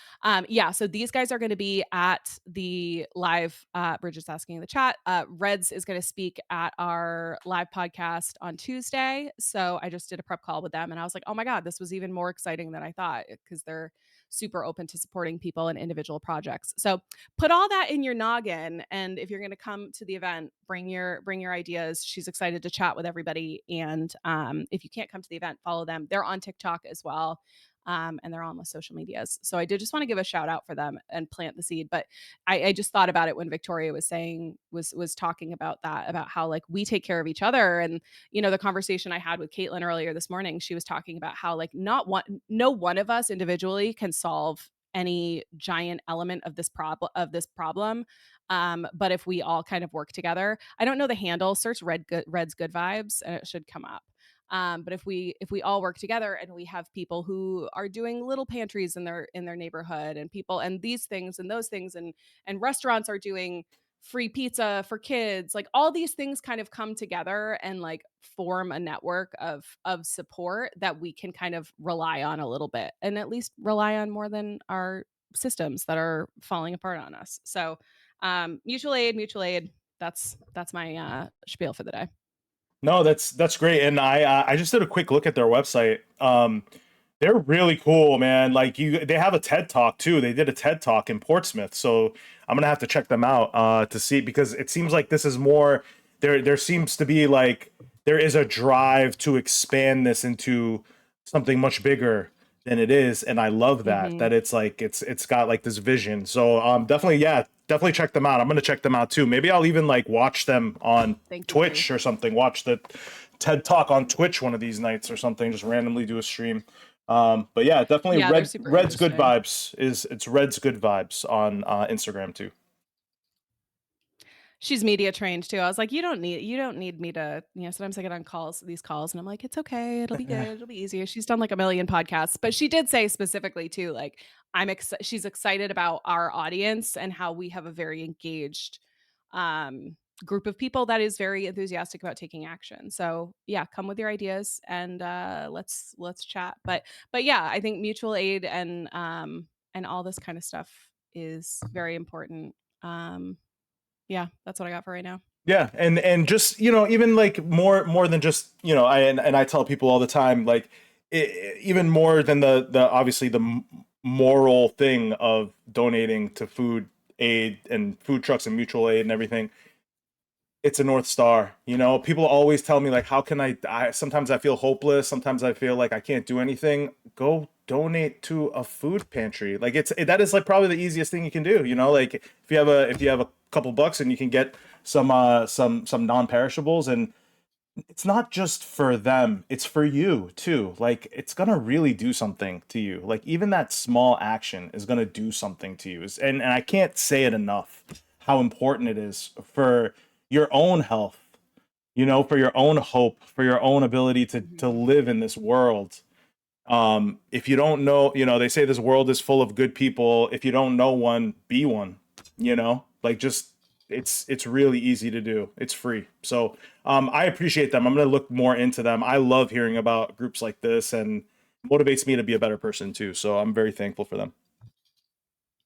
yeah, so these guys are going to be at the live. Bridget's asking in the chat. Reds is going to speak at our live podcast on Tuesday. So I just did a prep call with them, and I was like, oh my god, this was even more exciting than I thought because they're super open to supporting people and individual projects. So put all that in your noggin, and if you're going to come to the event, bring your ideas. She's excited to chat with everybody, and if you can't come to the event, follow them. They're on TikTok as well, and they're on the social medias. So I did just want to give a shout out for them and plant the seed. But I just thought about it when Victoria was saying was talking about that, about how like we take care of each other. And the conversation I had with Caitlin earlier this morning, she was talking about how like no one of us individually can solve any giant element of this problem. But if we all kind of work together, I don't know the handle, search Red's Good Vibes, and it should come up. But if we all work together and we have people who are doing little pantries in their neighborhood, and people and these things and those things, and restaurants are doing free pizza for kids, like all these things kind of come together and like form a network of support that we can kind of rely on a little bit, and at least rely on more than our systems that are falling apart on us. So mutual aid, that's my spiel for the day. No, that's great, and I just did a quick look at their website. They're really cool, man. Like they have a TED Talk too. They did a TED Talk in Portsmouth, so I'm gonna have to check them out to see, because it seems like this is more. There seems to be like there is a drive to expand this into something much bigger than it is, and I love that Mhm. it's like it's got like this vision. So definitely, yeah, definitely check them out. I'm gonna check them out too. Maybe I'll even like watch them on Thank you. Twitch or something. Watch the TED Talk on Twitch one of these nights or something. Just randomly do a stream. But yeah, definitely Yeah, they're super Red's Good interesting. Vibes is it's Red's Good Vibes on Instagram too. She's media trained too. I was like, you don't need me to, sometimes I get on these calls, and I'm like, it's okay, it'll be good, it'll be easier. She's done like a million podcasts, but she did say specifically too, like she's excited about our audience and how we have a very engaged um group of people that is very enthusiastic about taking action. So yeah, come with your ideas and let's chat. But yeah, I think mutual aid and all this kind of stuff is very important. Yeah, that's what I got for right now. Yeah, and just even like more than just and I tell people all the time, like even more than the obviously the moral thing of donating to food aid and food trucks and mutual aid and everything. It's a North Star. People always tell me like, how can sometimes I feel hopeless. Sometimes I feel like I can't do anything. Go donate to a food pantry. Like that is like probably the easiest thing you can do. Like if you have a couple bucks and you can get some non-perishables, and it's not just for them, it's for you too. Like it's gonna really do something to you. Like even that small action is gonna do something to you. And I can't say it enough how important it is for your own health, for your own hope, for your own ability to Mhm. live in this world. If you don't know, they say this world is full of good people. If you don't know one, be one. Like just it's really easy to do. It's free. So I appreciate them. I'm gonna look more into them. I love hearing about groups like this, and motivates me to be a better person too. So I'm very thankful for them.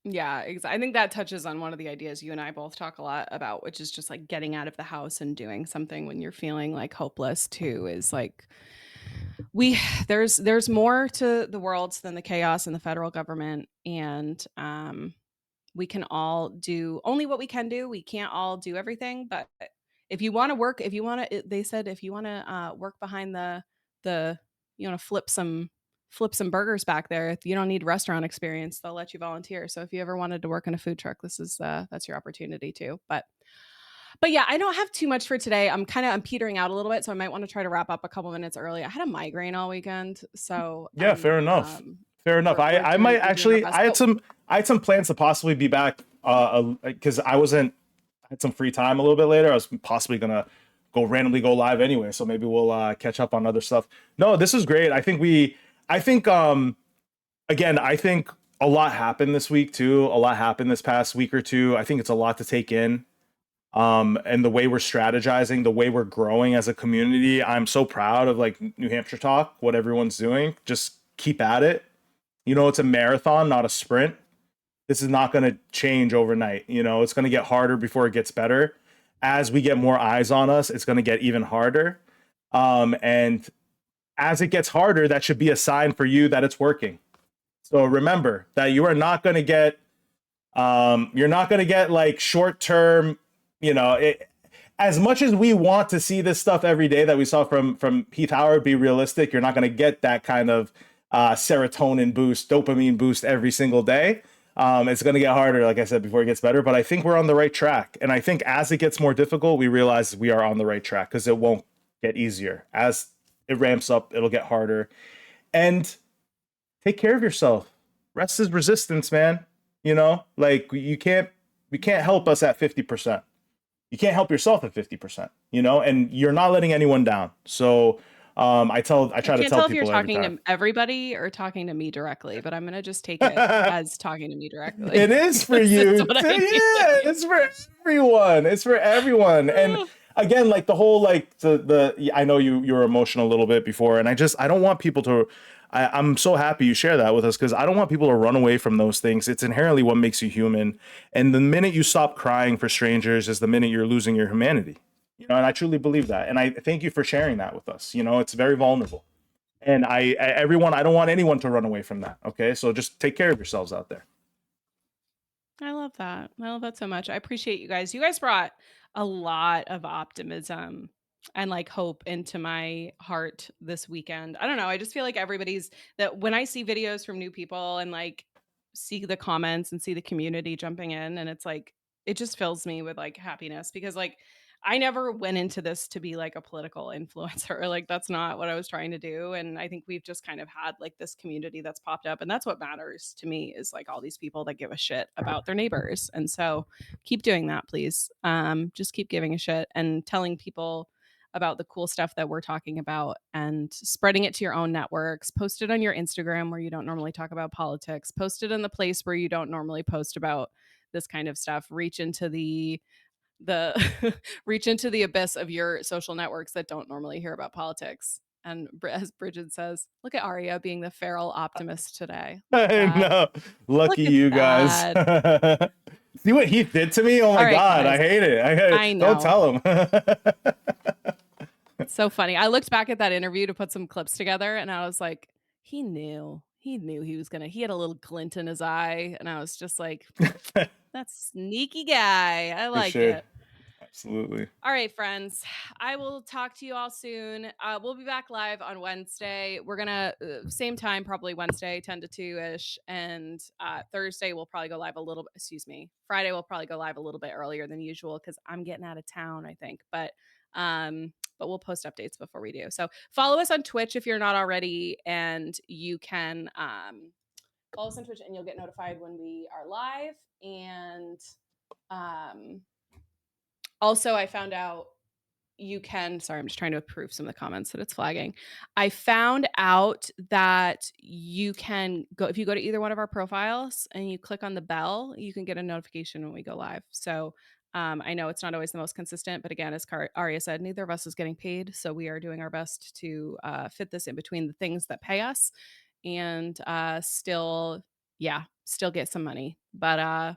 Yeah, I think that touches on one of the ideas you and I both talk a lot about, which is just like getting out of the house and doing something when you're feeling like hopeless too, is like we there's more to the world than the chaos in the federal government. And we can all do only what we can do. We can't all do everything, but if you want to work, if you want to, they said, if you want to work behind the, you want to flip some flip some burgers back there. You don't need restaurant experience. They'll let you volunteer. So if you ever wanted to work in a food truck, that's your opportunity too. But yeah, I don't have too much for today. I'm petering out a little bit, so I might want to try to wrap up a couple minutes early. I had a migraine all weekend, so Yeah, fair enough. Fair enough. we're I might we're doing our actually, best. I had some plans to possibly be back because I had some free time a little bit later. I was possibly gonna randomly go live anyway, so maybe we'll catch up on other stuff. No, this is great. I think again, I think a lot happened this week too. A lot happened this past week or two. I think it's a lot to take in. And the way we're strategizing, the way we're growing as a community, I'm so proud of like New Hampshire Talk, what everyone's doing. Just keep at it. You know, it's a marathon, not a sprint. This is not going to change overnight. You know, it's going to get harder before it gets better. As we get more eyes on us, it's going to get even harder. And as it gets harder, that should be a sign for you that it's working. So remember that you are not going to get, you're not going to get like short-term, you know, as much as we want to see this stuff every day that we saw from Heath Howard be realistic, you're not going to get that kind of serotonin boost, dopamine boost every single day. It's going to get harder, like I said, before it gets better. But I think we're on the right track. And I think as it gets more difficult, we realize we are on the right track because it won't get easier. As it ramps up, it'll get harder. And take care of yourself. Rest is resistance, man. You know, like we can't help us at 50%. You can't help yourself at 50%, you know, and you're not letting anyone down. So I try to tell people Can't tell if you're every talking time. to everybody or talking to me directly, but I'm gonna just take it as talking to me directly. It is for This you. is what I need. Yeah, it's for everyone. It's for everyone. And again, like the whole like the I know you're emotional a little bit before, and I don't want people to. I'm so happy you share that with us because I don't want people to run away from those things. It's inherently what makes you human. And the minute you stop crying for strangers is the minute you're losing your humanity. You know, and I truly believe that. And I thank you for sharing that with us. You know, it's very vulnerable. And everyone, I don't want anyone to run away from that. Okay, so just take care of yourselves out there. I love that. I love that so much. I appreciate you guys. You guys brought a lot of optimism and like hope into my heart this weekend. I don't know. I just feel like everybody's that when I see videos from new people and like see the comments and see the community jumping in, and it's like it just fills me with like happiness because like I never went into this to be like a political influencer. Like that's not what I was trying to do. And I think we've just kind of had like this community that's popped up. And that's what matters to me is like all these people that give a shit about their neighbors. And so keep doing that, please. Just keep giving a shit and telling people about the cool stuff that we're talking about and spreading it to your own networks. Post it on your Instagram where you don't normally talk about politics. Post it in the place where you don't normally post about this kind of stuff. Reach into the reach into the abyss of your social networks that don't normally hear about politics. And as Bridget says, look at Arya being the feral optimist today. I know. Lucky you guys. See what he did to me? Oh my God, guys. I hate it. I know. Don't tell him. It's so funny. I looked back at that interview to put some clips together and I was like, he knew he was gonna, he had a little glint in his eye. And I was just like, that's sneaky guy. I like it. Absolutely. All right, friends. I will talk to you all soon. We'll be back live on Wednesday. We're gonna same time, probably Wednesday, 10 to 2-ish. And Thursday we'll probably go live a little. Friday we'll probably go live a little bit earlier than usual because I'm getting out of town, I think. But we'll post updates before we do. So follow us on Twitch if you're not already, and you can follow us on Twitch and you'll get notified when we are live. And also, I found out you can, sorry, I'm just trying to approve some of the comments that it's flagging. I found out that you can go, if you go to either one of our profiles and you click on the bell, you can get a notification when we go live. So I know it's not always the most consistent, but again, as Arya said, neither of us is getting paid. So we are doing our best to fit this in between the things that pay us and still get some money. But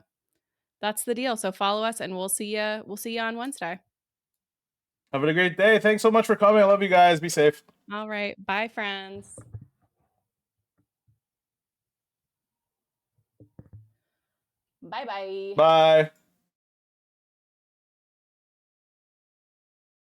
that's the deal. So follow us and we'll see you on Wednesday. Have a great day. Thanks so much for coming. I love you guys. Be safe. All right. Bye, friends. Bye-bye. Bye.